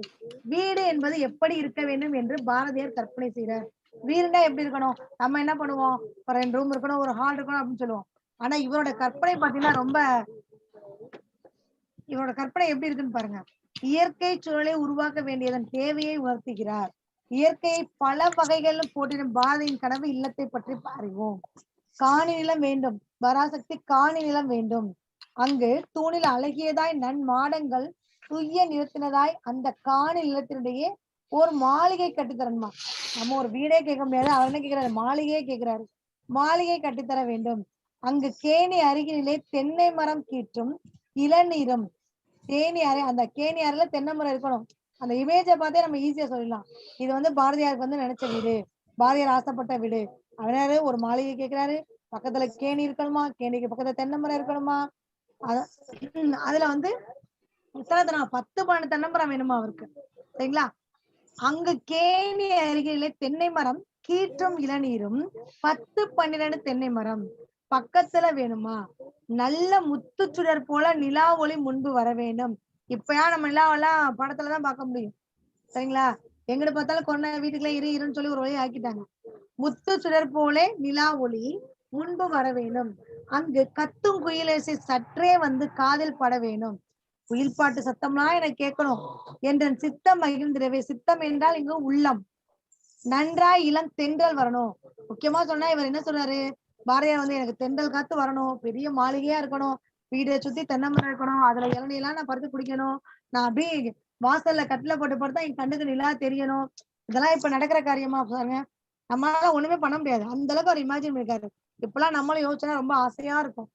வீடு என்பது எப்படி இருக்க வேண்டும் என்று பாரதியார் கற்பனை செய்கிறார். வீடுனா எப்படி இருக்கணும்? நம்ம என்ன பண்ணுவோம், ஒரு 2 ரூம் இருக்கணும், ஒரு ஹால் இருக்கணும் அப்படின்னு சொல்லுவோம். ஆனா இவரோட கற்பனை பாத்தீங்கன்னா இவரோட கற்பனை எப்படி இருக்குன்னு பாருங்க. இயற்கை சூழலை உருவாக்க வேண்டியதன் தேவையை உணர்த்துகிறார். இயற்கையை பல வகைகளில் போட்டிடும் பாரதியின் கனவு இல்லத்தை பற்றி அறிவோம். காணி நிலம் வேண்டும். பராசக்தி காணி நிலம் வேண்டும். அங்கு தூணில் அழகியதாய் நன்மாடங்கள் துய்ய நிறத்தினதாய் அந்த காணி நிலத்தினுடைய ஒரு மாளிகை கட்டித்தரணுமா? நம்ம ஒரு வீடே கேட்க முடியாது, அவர் என்ன கேட்கிறாரு? மாளிகையே கேட்கிறாரு. மாளிகை கட்டித்தர வேண்டும். அங்கு கேணி அருகிலே தென்னை மரம் கீற்றும் இளநீரும். அந்த கேணி அருகில தென்னை மரம் இருக்கணும். அந்த இமேஜை பார்த்தே நம்ம ஈஸியா சொல்லலாம், இது வந்து பாரதியாருக்கு வந்து நினைச்ச வீடு, பாரதியார் ஆசைப்பட்ட வீடு. அவனாரு ஒரு மாளிகை கேட்கிறாரு, பக்கத்துல கேணி இருக்கணுமா, கேணிக்கு பக்கத்துல தென்னை மரம் இருக்கணுமா, அதுல வந்து 10-12 தென்னை மரம் வேணுமா அவருக்கு. சரிங்களா? அங்கு கேணி அருகிலே தென்னை மரம் கீற்றும் இளநீரும் 10-12 தென்னை மரம் பக்கத்துல வேணுமா? நல்ல முத்துச்சுடர் போல நிலா ஒளி முன்பு வர வேண்டும். இப்பயா நம்ம நிலாவெல்லாம் படத்துலதான் பார்க்க முடியும். சரிங்களா? எங்கிட்ட பார்த்தாலும் கொரோனா வீட்டுக்குள்ள இருன்னு சொல்லி ஒரு வழி ஆக்கிட்டாங்க. முத்து சுடர் போல நிலா ஒளி முன்பு வர வேணும். அங்கு கத்தும் குயிலோசை சற்றே வந்து காதில் பட வேணும். குயில் பாட்டு சத்தம்லாம் எனக்கு கேட்கணும் என்ற சித்தம் மகிழ்ந்திரவே. சித்தம் என்றால் இங்கு உள்ளம். நன்றாய் இளம் தென்றல் வரணும். முக்கியமா சொன்னா இவர் என்ன சொல்றாரு? பாரதியார் வந்து எனக்கு தென்றல் காத்து வரணும், பெரிய மாளிகையா இருக்கணும், வீடை சுத்தி தென்னை மரம் இருக்கணும், அதுல இளநீலாம் நான் படுத்து குடிக்கணும், நான் அப்படியே வாசல்ல கட்டில போட்டு படுத்தா என் கண்ணுக்கு நிலா தெரியணும். இதெல்லாம் இப்ப நடக்கிற காரியமா பாருங்க. நம்மளால ஒண்ணுமே பண்ண முடியாது. அந்த அளவுக்கு அவர் இமேஜின் பண்ணிருக்காரு. இப்பெல்லாம் நம்மளும் யோசிச்சா ரொம்ப ஆசையா இருக்கும்.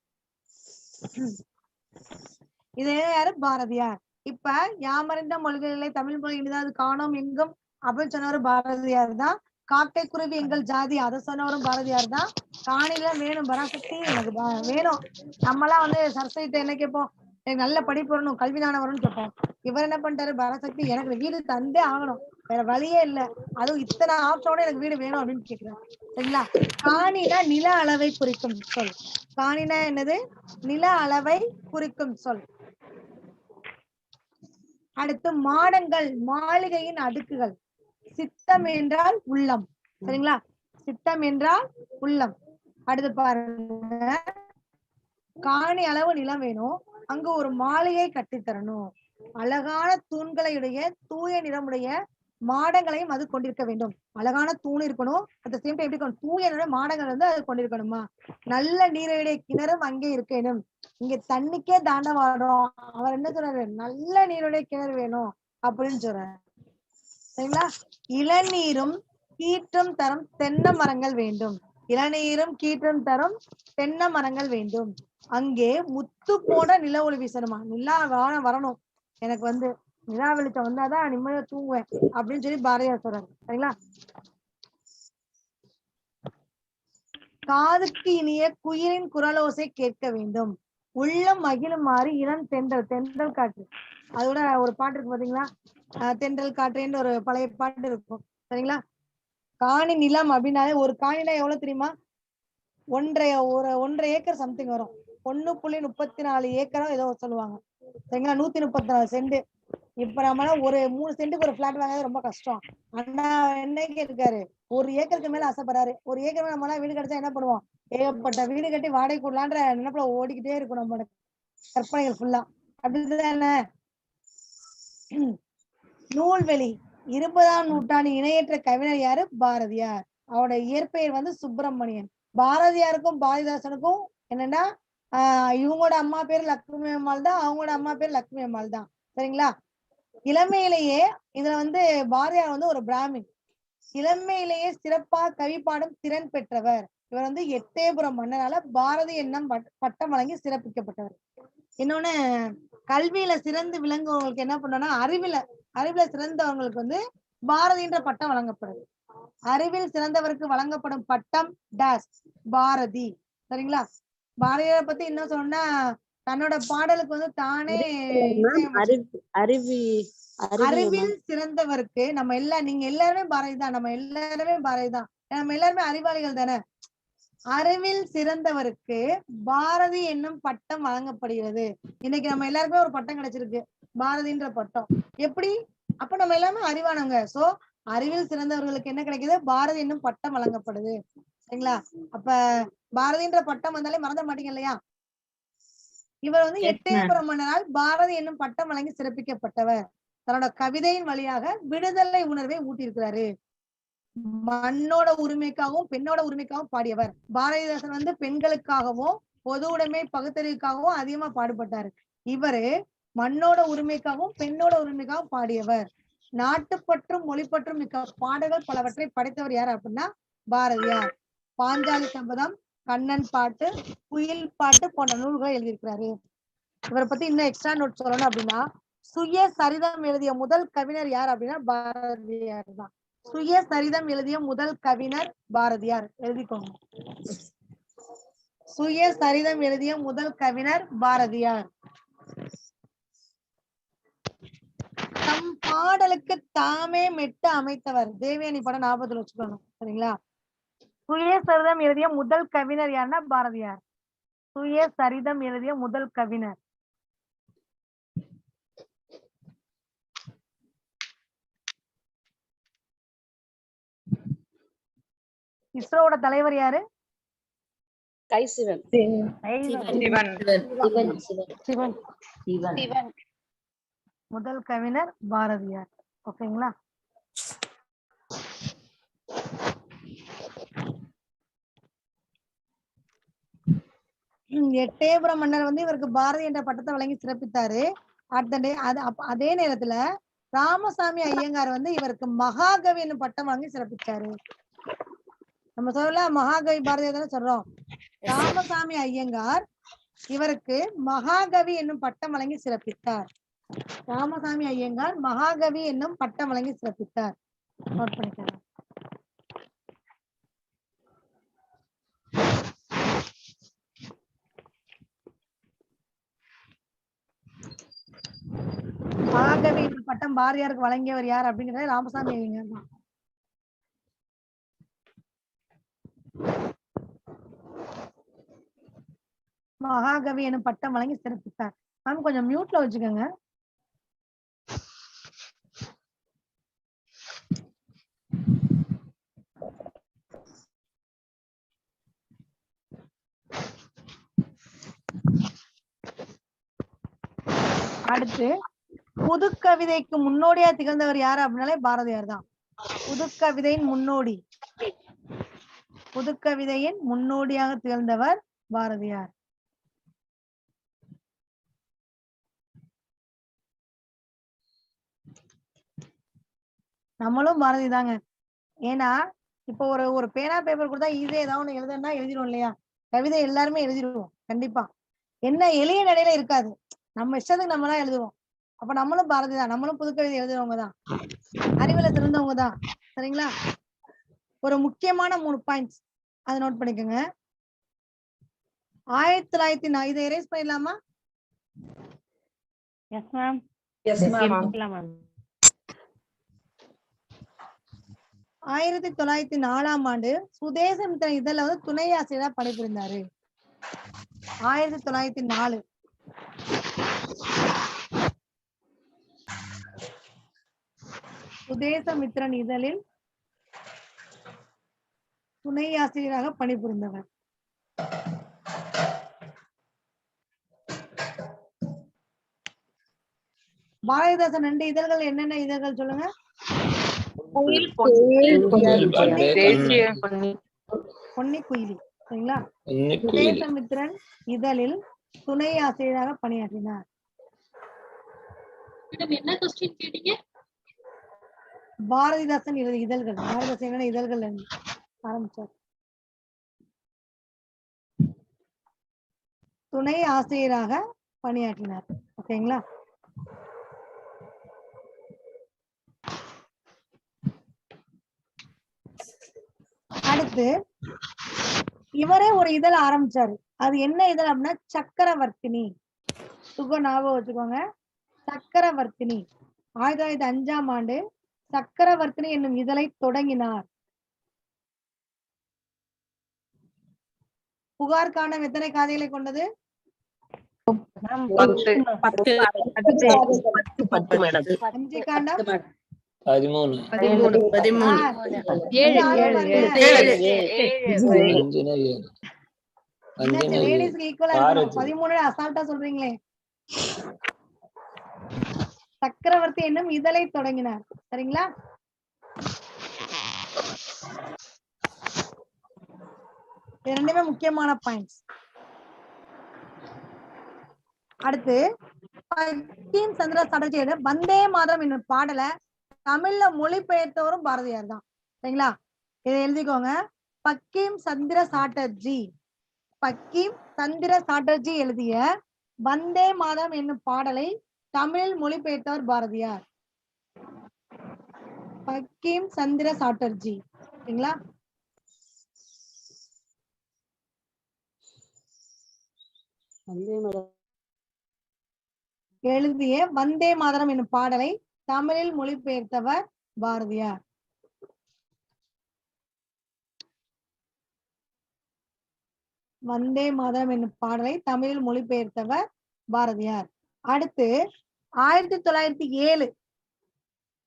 இது யாரு? பாரதியார். இப்ப யாமறிந்த மொழிகளிலே தமிழ் மொழி இனிதாவது காணோம் எங்கும் அப்படின்னு சொன்னவரு பாரதியார் தான். காக்கை குருவி எங்கள் ஜாதி அதை சொன்னவரும் பாரதியார் தான். காணில வேணும் பராசக்தி எனக்கு வேணும். நம்மலாம் வந்து சரஸ்வதி என்ன கேட்போம்? எனக்கு நல்ல படிப்பு வரணும், கல்வி ஞானம் வரும்னு கேட்போம். இவர் என்ன பண்ணிட்டாரு? பராசக்தி எனக்கு வீடு தந்தே ஆகணும், வேற வழியே இல்லை, அதுவும் இத்தனை ஆப்ஷனோட எனக்கு வீடு வேணும் அப்படின்னு கேட்கிறாரு. சரிங்களா? காணினா நில அளவை குறிக்கும் சொல். காணினா என்னது? நில அளவை குறிக்கும் சொல். அடுத்து மாடங்கள், மாளிகையின் அடுக்குகள். சித்தம் என்றால் உள்ளம். சரிங்களா? சித்தம் என்றால் உள்ளம். அடுத்து பாருங்க, காணி அளவு நிலம் வேணும், அங்கு ஒரு மாளிகை கட்டித்தரணும், அழகான தூண்களையுடைய தூய நிறமுடைய மாடங்களையும் அது கொண்டிருக்க வேண்டும். அழகான தூண் இருக்கணும், அந்த சேம் டைம் எப்படி இருக்கணும்? தூய நிற மாடங்கள் வந்து அது கொண்டிருக்கணுமா? நல்ல நீரையுடைய கிணறும் அங்கே இருக்கணும். இங்க தண்ணிக்கே தாண்டவாடுறோம், அவர் என்ன சொல்றாரு? நல்ல நீருடைய கிணறு வேணும் அப்படின்னு சொல்றாரு. சரிங்களா? இளநீரும் கீற்றும் தரும் தென்னை மரங்கள் வேண்டும். இளநீரும் கீற்றும் தரும் தென்னை மரங்கள் வேண்டும். அங்கே முத்து போன்ற நில ஒளி வீசணுமா? நிலா வரணும், எனக்கு வந்து நிலா வெளிச்சம் வந்தாதான் நிம்மதியா தூங்குவேன் அப்படின்னு சொல்லி பாரதியார் சொல்றாரு. சரிங்களா? காதுக்கு இனிய குயிலின் குரலோசை கேட்க வேண்டும். உள்ளம் மகிழுமாறு இளம் தென்றல், தென்றல் காற்று. அதோட ஒரு பாட்டு இருக்கு பாத்தீங்களா, தென்றல் காற்றுன்னு ஒரு பழைய பாட்டு இருக்கும் சரிங்களா. காணி நிலம் அப்படின்னாலே, ஒரு காணினா எவ்வளவு தெரியுமா, 1.5 ஏக்கர் சம்திங் வரும். 1.34 ஏக்கரோ ஏதோ சொல்லுவாங்க சரிங்களா. 134 சென்ட். இப்ப நம்மளால ஒரு 3 சென்ட்டுக்கு ஒரு பிளாட் வாங்குறது ரொம்ப கஷ்டம். ஆனா என்னைக்கு இருக்காரு, 1 ஏக்கருக்கு மேல ஆசைப்படுறாரு. 1 ஏக்கர் மேல நம்மளால வீடு கிடைச்சா என்ன பண்ணுவோம், ஏகப்பட்ட வீடு கட்டி வாடகை கூடலான்ற நினைப்புல ஓடிக்கிட்டே இருக்கும் நம்மளோட கற்பனைகள் ஃபுல்லா. அப்படிதானே. நூல்வெளி 20ஆம் நூற்றாண்டு இணையற்ற கவிஞர் யாரு, பாரதியார். அவரோட இயற்பெயர் வந்து சுப்பிரமணியன். பாரதியாருக்கும் பாரதிதாசனுக்கும் என்னன்னா, இவங்களோட அம்மா பேர் லட்சுமி அம்மாள் தான், அவங்களோட அம்மா பேர் லட்சுமி அம்மாள் தான் சரிங்களா. இளமையிலேயே இதுல வந்து பாரதியார் வந்து ஒரு பிராமின். இளமையிலேயே சிறப்பா கவி பாடும் திறன் பெற்றவர். இவர் வந்து எட்டயபுரம் மன்னரால பாரதி என்னும் பட்டம் வழங்கி சிறப்பிக்கப்பட்டவர். இன்னொன்னு, கல்வியில சிறந்து விளங்குவவங்களுக்கு என்ன பண்ணோம்னா, அறிவுல சிறந்தவங்களுக்கு வந்து பாரதின்ற பட்டம் வழங்கப்படுது. அறிவில் சிறந்தவருக்கு வழங்கப்படும் பட்டம் டாஸ், பாரதி சரிங்களா. பாரதியாரை பத்தி என்ன சொன்னா, தன்னோட பாடலுக்கு வந்து தானே அறிவில் சிறந்தவருக்கு, நம்ம நீங்க எல்லாருமே பாரதி தான், நம்ம எல்லாருமே பாரதி தான், நம்ம எல்லாருமே அறிவாளிகள் தானே. அறிவில் சிறந்தவருக்கு பாரதி என்னும் பட்டம் வழங்கப்படுகிறது. இன்னைக்கு நம்ம எல்லாருக்குமே ஒரு பட்டம் கிடைச்சிருக்கு, பாரதின்ற பட்டம். எப்படி, அப்ப நம்ம எல்லாமே அறிவானவங்க. சோ அறிவில் சிறந்தவர்களுக்கு என்ன கிடைக்குது, பாரதி என்னும் பட்டம் வழங்கப்படுது சரிங்களா. அப்ப பாரதின்ற பட்டம் வந்தாலே மறந்துட மாட்டீங்க இல்லையா. இவர் வந்து எட்டயபுரம் மன்னரால் பாரதி என்னும் பட்டம் வழங்கி சிறப்பிக்கப்பட்டவர். தன்னோட கவிதையின் வழியாக விடுதலை உணர்வை ஊட்டியிருக்கிறாரு. மண்ணோட உரிமைக்காகவும் பெண்ணோட உரிமைக்காகவும் பாடியவர். பாரதிதாசன் வந்து பெண்களுக்காகவும் பொது உடைமை பகுத்தறிவுக்காகவும் அதிகமா பாடுபட்டாரு. இவரு மண்ணோட உரிமைக்காகவும் பெண்ணோட உரிமைக்காகவும் பாடியவர். நாட்டுப்பற்றும் மொழிப்பற்றும் மிக்க பாடல்கள் பலவற்றை படைத்தவர் யார் அப்படின்னா பாரதியார். பாஞ்சாலி சபதம், கண்ணன் பாட்டு, குயில் பாட்டு போன்ற நூல்களை எழுதியிருக்கிறாரு. இவரை பத்தி இன்னும் எக்ஸ்ட்ரா நோட் சொல்லணும் அப்படின்னா, சுய சரிதம் எழுதிய முதல் கவிஞர் யார் அப்படின்னா பாரதியார் தான். சுய சரிதம் எழுதிய முதல் கவிஞர் பாரதியார், எழுதிக்கோங்க. சுய சரிதம் எழுதிய முதல் கவிஞர் பாரதியார். தம் பாடலுக்கு தாமே மெட்டு அமைத்தவர். தேவயானி படம் ஞாபகத்துல வச்சுக்கணும் சரிங்களா. சுய சரிதம் எழுதிய முதல் கவிஞர் யாருன்னா பாரதியார். சுய சரிதம் எழுதிய முதல் கவிஞர். இஸ்ரோவோட தலைவர் யாரு, கைசிவன். சிவன். முதல் கவிஞர் பாரதியார். ஓகேங்களா. எட்டயபுரம் மன்னர் வந்து இவருக்கு பாரதி என்ற பட்டத்தை வழங்கி சிறப்பித்தாரு. அதே நேரத்துல ராமசாமி ஐயங்கார் வந்து இவருக்கு மகாகவி என்னும் பட்டம் வாங்கி சிறப்பிச்சாரு. நம்ம சொல்லலாம் மகாகவி பாரதியார் தானே சொல்றோம். ராமசாமி ஐயங்கார் இவருக்கு மகாகவி என்னும் பட்டம் வழங்கி சிறப்பித்தார். ராமசாமி ஐயங்கார் மகாகவி என்னும் பட்டம் வழங்கி சிறப்பித்தார். நோட் பண்ணிக்கலாம். மகாகவி என்னும் பட்டம் பாரதியாருக்கு வழங்கியவர் யார் அப்படிங்கிறது ராமசாமி ஐயங்கார் தான். மகாகவி எனும் பட்டம் வழங்கி சிறப்பித்தார். மேம் கொஞ்சம் மியூட்ல வச்சுக்கோங்க. அடுத்து புதுக்கவிதைக்கு முன்னோடியா திகழ்ந்தவர் யாரு அப்படின்னாலே பாரதியார் தான். புதுக்கவிதையின் முன்னோடி, புதுக்கவிதையின் முன்னோடியாக திகழ்ந்தவர் பாரதியார். நம்மளும் பாரதி தாங்க. ஏன்னா இப்போ ஒரு பேனா பேப்பர் கொடுத்தா ஈஸியா ஏதாவது ஒண்ணு எழுதுனா எழுதிடும் இல்லையா. கவிதை எல்லாருமே எழுதிடுவோம் கண்டிப்பா. என்ன எளிய நடையில இருக்காது, நம்ம இஷ்டத்துக்கு நம்ம தான் எழுதுவோம். அப்ப நம்மளும் பாரதி தான், நம்மளும் புதுக்கவிதை எழுதுறவங்க தான், அறிவுல சிறந்தவங்க தான் சரிங்களா. ஒரு முக்கியமான 3 பாயிண்ட்ஸ் அதை நோட் பண்ணிக்கோங்க. 1900 இதை erase பண்ணிடலாமா? Yes ma'am. Yes ma'am. 1904ஆம் ஆண்டு சுதேசமித்திரன் இதழ்ல வந்து துணை ஆசிரியரா பணிபுரிந்தாரு. 1904 சுதேசமித்திரன் இதழில் துணை ஆசிரியராக பணிபுரிந்தவர். பாரதிதாசன் 2 இதழ்கள் என்னென்ன இதழ்கள் சொல்லுங்க? தேசிய பொன்னி குயிலி. சரிங்களா? குயிலி. சுதேசமித்திரன் இதழில் துணை ஆசிரியராக பணியாற்றினார். என்ன கொஸ்டின் கேட்டீங்க? பாரதிதாசன் இதழ்கள், பாரதிதாசன் என்னென்ன இதழ்கள் ஆரம்பிச்சார்? துணை ஆசிரியராக பணியாற்றினார். ஓகேங்களா? அடுத்து இவரே ஒரு இதழ் ஆரம்பிச்சாரு. அது என்ன இதழ் அப்படின்னா சக்கரவர்த்தினி. சுக ஞாபகம் வச்சுக்கோங்க, சக்கரவர்த்தினி. 1905ஆம் ஆண்டு சக்கரவர்த்தினி என்னும் இதழை தொடங்கினார். புகார் காண்டம் எத்தனை காதைகளை கொண்டது? 10. 5 காண்டம் 13. லேடிஸ்க்கு ஈக்குவலா இருக்கணும். 13 அசால்ட்டா சொல்றீங்களே. சக்கரவர்த்தி என்னும் இதழை தொடங்கினார். சரிங்களா? இது ரெண்டுமே முக்கியமான பாயிண்ட்ஸ். அடுத்து பங்கிம் சந்திர சாட்டர்ஜியோட வந்தே மாதரம் என்னும் பாடலை தமிழ்ல மொழிபெயர்த்தவரும் பாரதியார் தான். சரிங்களா? இதை எழுதிக்கோங்க. பக்கிம் சந்திர சாட்டர்ஜி, பக்கிம் சந்திர சாட்டர்ஜி எழுதிய வந்தே மாதரம் என்னும் பாடலை தமிழில் மொழிபெயர்த்தவர் பாரதியார். பக்கிம் சந்திர சாட்டர்ஜி. சரிங்களா? எழுதிய வந்தே மாதரம் என்னும் பாடலை தமிழில் மொழிபெயர்த்தவர் பாரதியார். வந்தே மாதரம் என்னும் பாடலை தமிழில் மொழிபெயர்த்தவர் பாரதியார். அடுத்து 1907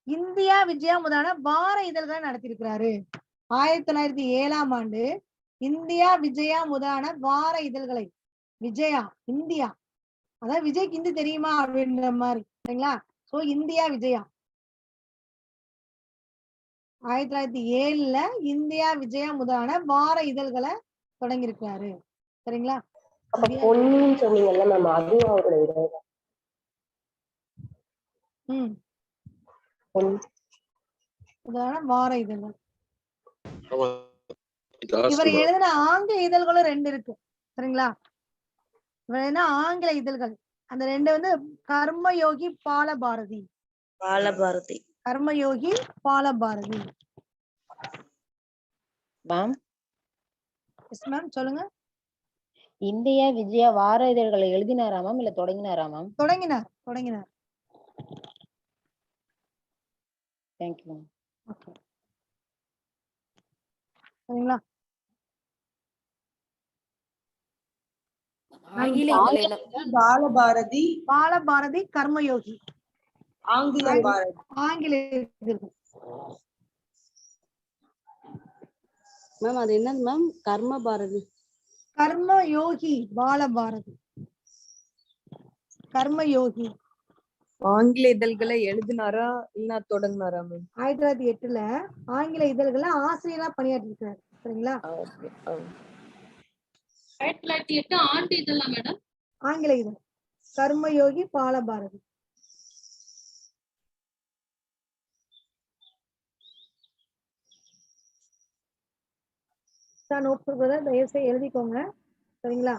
இந்தியா விஜயா முதலான வார இதழ்களை நடத்தியிருக்கிறாரு. 1907ஆம் ஆண்டு இந்தியா விஜயா முதலான வார இதழ்களை, விஜயா இந்தியா, அதாவது விஜய்க்கு ஹிந்தி தெரியுமா அப்படின்ற மாதிரி. சரிங்களா? So India Vijaya 1907 India Vijaya முதலான வார இதழ்களை தொடங்கி இருக்காரு. சரிங்களா? பொன்னின்னு சொன்னீங்கல்ல மேம், அதுவும் அவரோட இதழ் தான். முதலான வார இதழ்கள். இவர் எழுதின ஆங்கில இதழ்களும் 2 இருக்கு. சரிங்களா? இவர் என்ன ஆங்கில இதழ்கள், அந்த 2 வந்து Karmayogi Balabharathi, Karmayogi Balabharathi. Ma'am yes ma'am, சொல்லுங்க. இந்தியா விஜயா வார இதழ்களை எழுதினாரா மேம் இல்ல தொடங்கினாரா மேம்? தொடங்கினார். Thank you ma'am. ஓகே. சரிங்களா? பாலபாரதி கர்மயோகி, ஆங்கில பாரதி. ஆங்கில இதழ்கள். மேம் அது என்னது மேம்? கர்ம பாரதி, கர்மயோகி பாலபாரதி, கர்மயோகி. ஆங்கில இதழ்களை எழுதினாரா இல்ல தொடங்கினாரா மேம்? 1908 ஆங்கில இதழ்களை ஆசிரியரா பணியாற்றி இருக்காரு. சரிங்களா? 1908 ஆண்டு இதழா மேடம்? ஆங்கில இதழ் கர்மயோகி பாலபாரதி. நோட் பண்ணுறத தயவுசெய்து எழுதிக்கோங்க. சரிங்களா?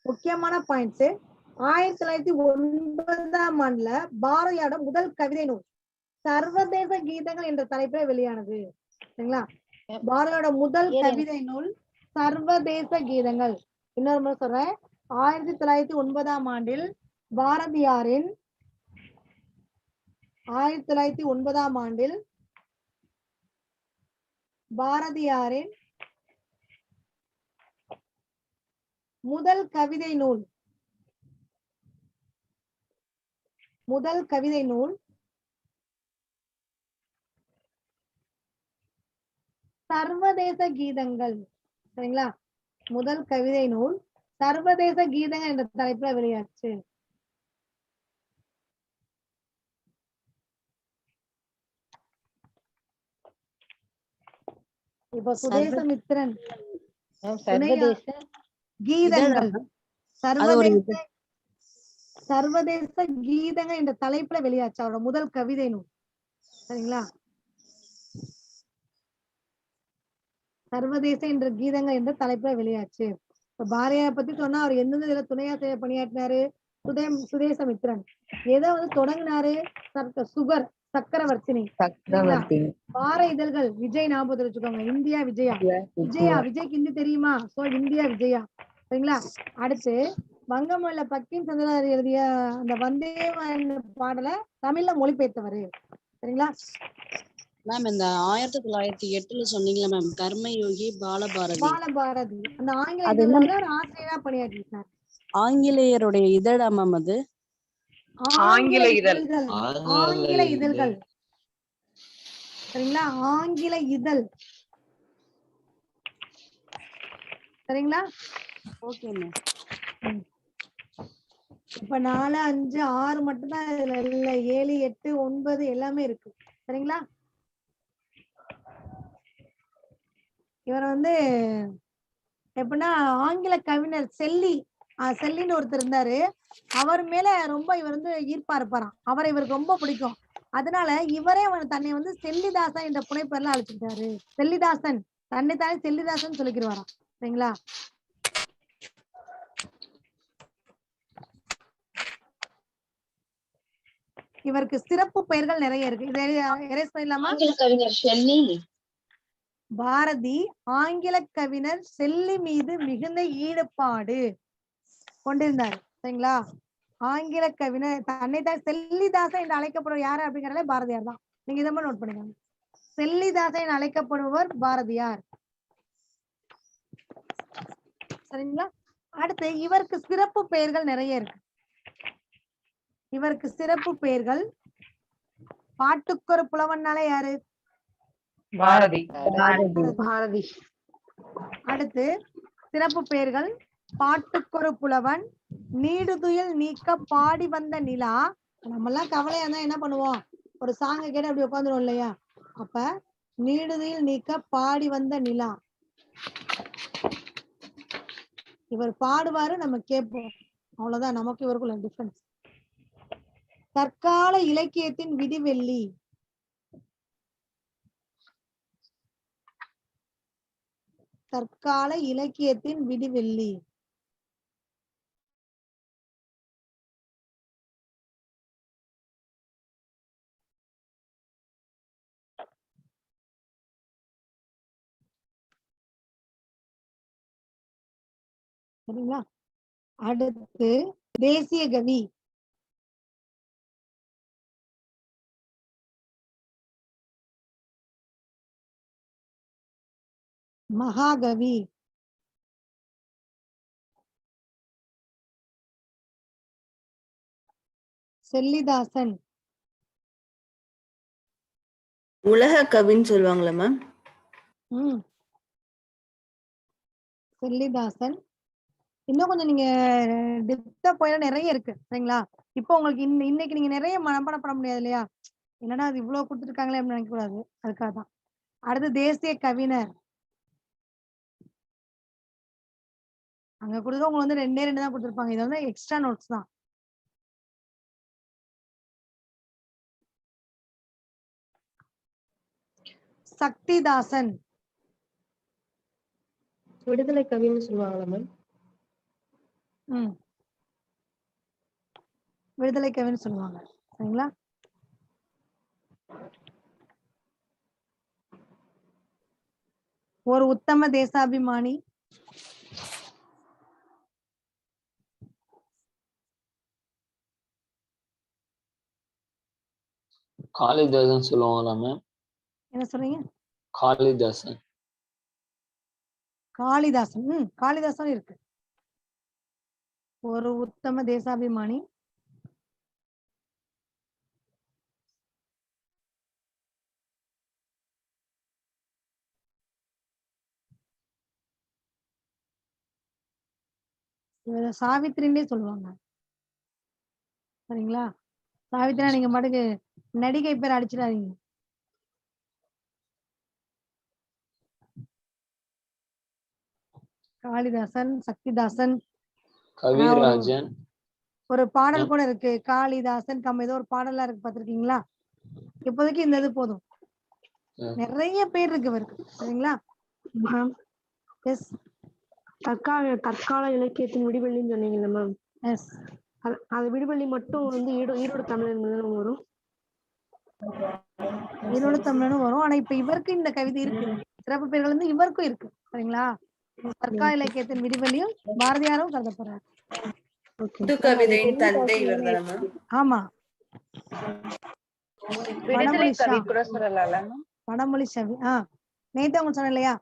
முக்கியமான பாயிண்ட்ஸ். 1909 பாரதியாரோட முதல் கவிதை நூல் சர்வதேச கீதங்கள் என்ற தலைப்பில் வெளியானது. சரிங்களா? பாரதியோட முதல் கவிதை நூல் சர்வதேச கீதங்கள். இன்னொரு முறை சொல்றேன். 1909 ஆண்டில் பாரதியாரின் 1909 ஆண்டில் பாரதியாரின் முதல் கவிதை நூல் சர்வதேச கீதங்கள். சரிங்களா? முதல் கவிதை நூல் சர்வதேச கீதங்கள் என்ற தலைப்புல வெளியாச்சு. இப்ப சுதேசமித்திரன் சர்வதேச கீதங்கள் சர்வதேச கீதங்கள் என்ற தலைப்புல வெளியாச்சு அவரோட முதல் கவிதை நூல். சரிங்களா? சர்வதேச என்ற கீதங்கள் என்ற தலைப்புல வெளியாச்சு. இப்ப பாரதியாரை பத்தி சொன்னா அவர் எந்தெந்த இதுல துணையாசிரியர் பணியாற்றினாரு? சுதேசமித்திரன். எதை தொடங்கினாரு? சக்கரவர்த்தினி. வார இதழ்கள் விஜய் ஞாபகத்தில் வச்சுக்கோங்க. இந்தியா விஜயா. விஜய்க்கு ஹிந்தி தெரியுமா? So India Vijaya. சரிங்களா? அடுத்து வங்கமல்ல பக்கிம் சந்திரனார் எழுதிய அந்த வந்தே பாடலை தமிழ்ல மொழிபெயர்த்தவரு. சரிங்களா? மேம் இந்த 1908 சொன்னீங்களா மேம், கர்மயோகி பாலபாரதி. அந்த ஆங்கில இதழ்ல ஒரு ஆசிரியரா பணியாற்றினார். ஆங்கிலேயருடைய இதழா மேம் அது? ஆங்கில இதழ். சரிங்களா? ஆங்கில இதழ். சரிங்களா? Okay ma'am. இப்ப 4, 5, 6 மட்டும்தான் இதுல இல்ல. 7, 8, 9 எல்லாமே இருக்கு. சரிங்களா? இவர் எப்படின்னா ஆங்கில கவிஞர் செல்லின்னு ஒருத்தர் இருந்தாரு. அவர் மேல ரொம்ப இவர் ஈர்ப்பா இருப்பாராம். அவரை இவருக்கு ரொம்ப பிடிக்கும். அதனால இவரே தன்னை செல்லிதாசன் என்ற புனைப்பெயர்ல அழைச்சிட்டாரு. செல்லிதாசன் தன்னைத்தானே செல்லிதாசன் சொல்லிக்கிறாராம். சரிங்களா? இவருக்கு சிறப்பு பெயர்கள் நிறைய இருக்கு. பாரதி ஆங்கில கவிஞர் செல்லி மீது மிகுந்த ஈடுபாடு கொண்டிருந்தார். சரிங்களா? ஆங்கில கவிஞர் தன்னைத்தான் செல்லிதாசன் என்று அழைக்கப்படுவர் யாரு அப்படிங்கறத பாரதியார் தான். நீங்க இதை நோட் பண்ணிக்கோங்க. செல்லிதாசன் என்று அழைக்கப்படுவர் பாரதியார். சரிங்களா? அடுத்து இவருக்கு சிறப்பு பெயர்கள் நிறைய இருக்கு. இவருக்கு சிறப்பு பெயர்கள் பாட்டுக்கொரு புலவன்னால யாரு? பாரதி. அடுத்து சிறப்பு பெயர்கள் பாட்டுக்கொரு புலவன், நீடுதுயில் நீக்க பாடி வந்த நிலா. நம்ம எல்லாம் கவலையா இருந்தா என்ன பண்ணுவோம்? ஒரு சாங்க கேட்டு அப்படி உட்காந்துரும் இல்லையா? அப்ப நீடுதுயில் நீக்க பாடி வந்த நிலா. இவர் பாடுவாரு, நம்ம கேட்போம். அவ்வளவுதான் நமக்கு இவருக்குள்ள டிஃபரன்ஸ். தற்கால இலக்கியத்தின் விடிவெள்ளி. தற்கால இலக்கியத்தின் விடிவெள்ளி. சரிங்களா? அடுத்து தேசிய கவி. மகாகவி. செல்லிதாசன். உலக கவின்னு சொல்லுவாங்களா மேம்? செல்லிதாசன். இன்னும் கொஞ்சம் நீங்க டெப்தா போயில நிறைய இருக்கு. சரிங்களா? இப்போ உங்களுக்கு இன்னைக்கு நீங்க நிறைய மனப்பாடம் பண்ண முடியாது இல்லையா? என்னன்னா அது இவ்வளவு கொடுத்துருக்காங்களே அப்படின்னு நினைக்க கூடாது. அதுக்காக தான். அடுத்து தேசிய கவிஞர். அங்க கொடுக்க உங்களுக்கு 2 தான் கொடுத்துருப்பாங்க. இது எக்ஸ்ட்ரா நோட்ஸ் தான். சக்திதாசன். விடுதலை கவின்னு சொல்லுவாங்களா மேம்? விடுதலை கவின்னு சொல்லுவாங்க. சரிங்களா? ஒரு உத்தம தேசாபிமானி. காளிதாசன் சொல்லுவாங்களா மேம்? என்ன சொல்றீங்க? காளிதாசன். காளிதாசன். காளிதாசன் இருக்கு. ஒரு உத்தம தேசாபிமானி. சாவித்திரின்னே சொல்லுவாங்க. சரிங்களா? சாவித்திரா நீங்க பாட்டுக்கு நடிகை பேர் அடிச்சிடாதீங்க. காளிதாசன், சக்திதாசன். கவிராஜன். ஒரு பாடல் கூட இருக்கு. காளிதாசன் ஏதோ ஒரு பாடலா இருக்கு, பாத்திருக்கீங்களா? இப்போதைக்கு இந்த இது போதும். நிறைய பேர் இருக்கு இவருக்கு. சரிங்களா? எஸ். தற்கால இலக்கியத்தின் விடிவெள்ளின்னு சொன்னீங்கல்ல மேம். எஸ். அது விடுவெள்ளி மட்டும் வந்து ஈரோடு தமிழன் வரும். ஈரோடு தமிழனும் வரும். ஆனா இப்ப இவருக்கு இந்த கவிதை இருக்கு. சிறப்பு பெயர்கள் வந்து இவருக்கும் இருக்கு. சரிங்களா? தற்கால இலக்கியத்தின் விடிவெள்ளியும் பாரதியாரும் கருதப்படுறாரு. புது கவிதையின் தந்தை இவர்தானே மேம்? ஆமா. விடுதலை கவி கூட சொல்லலாம். வடமொழி செவி. நேத்து அவங்க சொன்ன இல்லையா?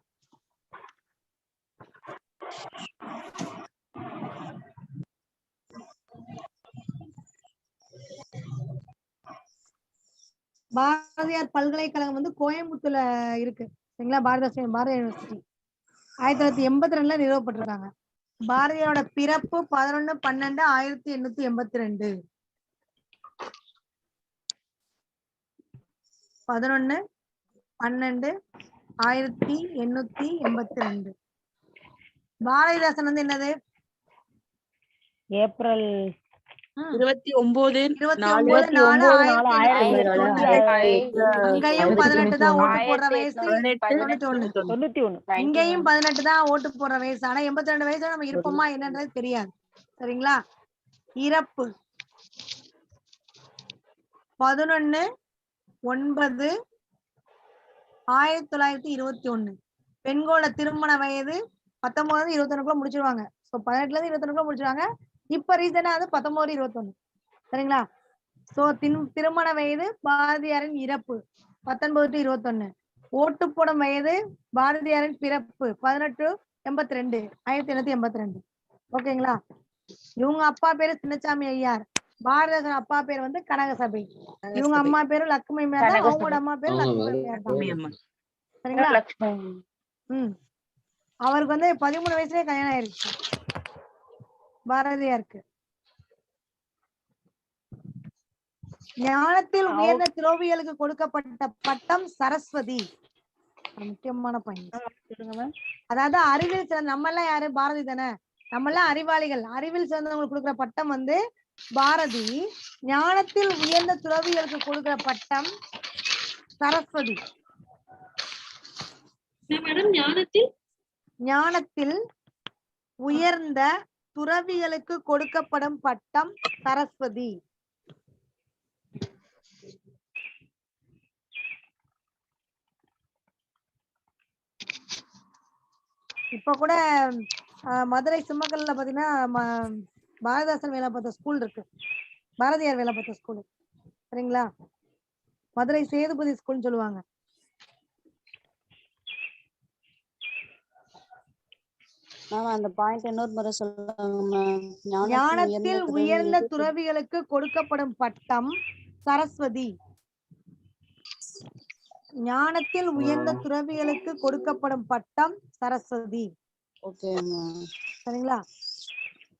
பாரதியார் பல்கலைக்கழகம் வந்து கோயம்புத்தூர்ல இருக்கு. சரிங்களா? பாரதிய யூனிவர்சிட்டி 1982ல நிறுவப்பட்டிருக்காங்க. பாரதியாரோட பிறப்பு 11/12/1882. 11/12/1882. பாரதிதாசன் வந்து என்னது? ஏப்ரல் 29/4/1892. அங்கேயும் 18 தான் ஓட்டு போடுற வயசு. 91. இங்கேயும் 18 தான் ஓட்டு போடுற வயசு. ஆனா 82 வயசுல நம்ம இருப்போமா என்னன்றது தெரியாது. சரிங்களா? இறப்பு 11/9/1921. பெண்களோட திருமண வயது 19-21 முடிச்சிருவாங்க. 18ல இருந்து 21 முடிச்சிருவாங்க. இப்ப ரீசனா அது 19-21. சரிங்களா? சோ திருமண வயது, பாரதியாரின் இறப்பு 19-21. ஓட்டு போடும் வயது, பாரதியாரின் பிறப்பு 1882. 1882. ஓகேங்களா? இவங்க அப்பா பேரு சின்னசாமி ஐயார். பாரதிதாசன் அப்பா பேர் வந்து கனகசபை. இவங்க அம்மா பேரு லட்சுமி அம்மையார் தான். அவங்களோட அம்மா பேரு லட்சுமி அம்மையார் தான். சரிங்களா? அவருக்கு வந்து 13 வயசுலயே கல்யாணம் ஆயிருச்சு பாரதியாருக்கு. ஞானத்தில் உயர்ந்த துறவிகளுக்கு கொடுக்கப்பட்ட பட்டம் சரஸ்வதி. முக்கியமான பாயிண்ட். அதாவது அறிவில் சிறந்த, நம்ம எல்லாம் யாரு? பாரதி தானே. நம்ம எல்லாம் அறிவாளிகள். அறிவில் சிறந்தவங்களுக்கு கொடுக்குற பட்டம் வந்து பாரதி. ஞானத்தில் உயர்ந்த துறவிகளுக்கு கொடுக்கிற பட்டம் சரஸ்வதி. ஞானத்தில் உயர்ந்த துறவிகளுக்கு கொடுக்கப்படும் பட்டம் சரஸ்வதி. இப்ப கூட மதுரை சிம்மக்கல்ல பாத்தீங்கன்னா பாரதிதாசன் வேலை பார்த்த ஸ்கூல் இருக்கு. பாரதியார் வேலை பார்த்த ஸ்கூல். சரிங்களா? மதுரை சேதுபதி ஸ்கூல்னு சொல்லுவாங்க. அந்த பாயிண்ட் இன்னொரு முறை சொல்லுங்க. ஞானத்தில் உயர்ந்த துறவிகளுக்கு கொடுக்கப்படும் பட்டம் சரஸ்வதி. ஞானத்தில் உயர்ந்த துறவிகளுக்கு கொடுக்கப்படும் பட்டம் சரஸ்வதி. சரிங்களா?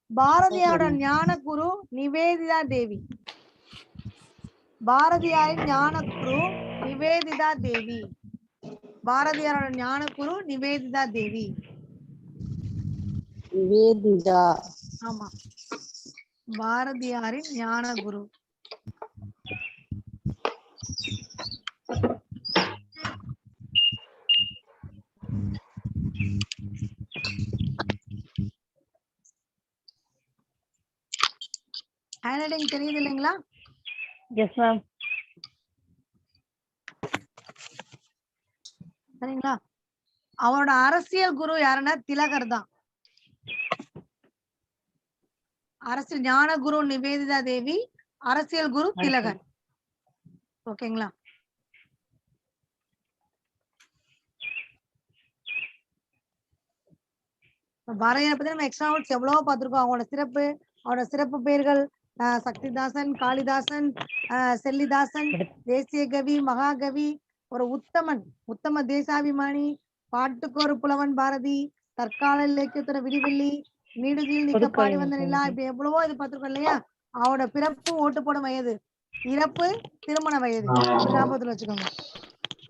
பாரதியாரோட ஞான குரு நிவேதிதா தேவி. பாரதியாரின் ஞான குரு நிவேதிதா தேவி. பாரதியாரோட ஞான குரு நிவேதிதா தேவி. நிவேதிதா. ஆமா, பாரதியாரின் ஞான குரு. ஹேண்ட்ரைட்டிங் தெரியுது இல்லைங்களா? Yes ma'am. சரிங்களா? அவரோட அரசியல் குரு யாருன்னா திலகர் தான். அரசியல் ஞான குரு நிவேதிதா தேவி, அரசியல் குரு திலகர். ஓகேங்களா? பாரதியார் பத்தி நம்ம எக்ஸ்ட்ரா நோட்ஸ் எவ்வளவோ பார்த்திருக்கோம். அவரோட சிறப்பு பெயர்கள் சக்திதாசன், காளிதாசன், செல்லிதாசன், தேசிய கவி, மகாகவி, ஒரு உத்தம தேசாபிமானி, பாட்டுக்கொரு புலவன் பாரதி, தற்கால இலக்கியத்தோட விடிவெள்ளி, நீடுகளில் நிக்க பாடி வந்த நிலா, இப்படி எவ்வளவோ இது பார்த்திருக்கோம் இல்லையா? அவரோட பிறப்பு ஓட்டு போடும் வயது, இறப்பு திருமண வயது, அப்படி ஞாபகத்துல வச்சுக்கோங்க.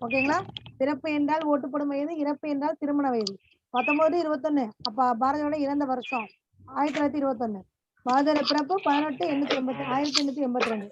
ஓகேங்களா? பிறப்பு என்றால் ஓட்டு போடும் வயது, இறப்பு என்றால் திருமண வயது. 1921. அப்ப பாரதியோட இறந்த வருஷம் 1921. பாரதியோட பிறப்பு 1882.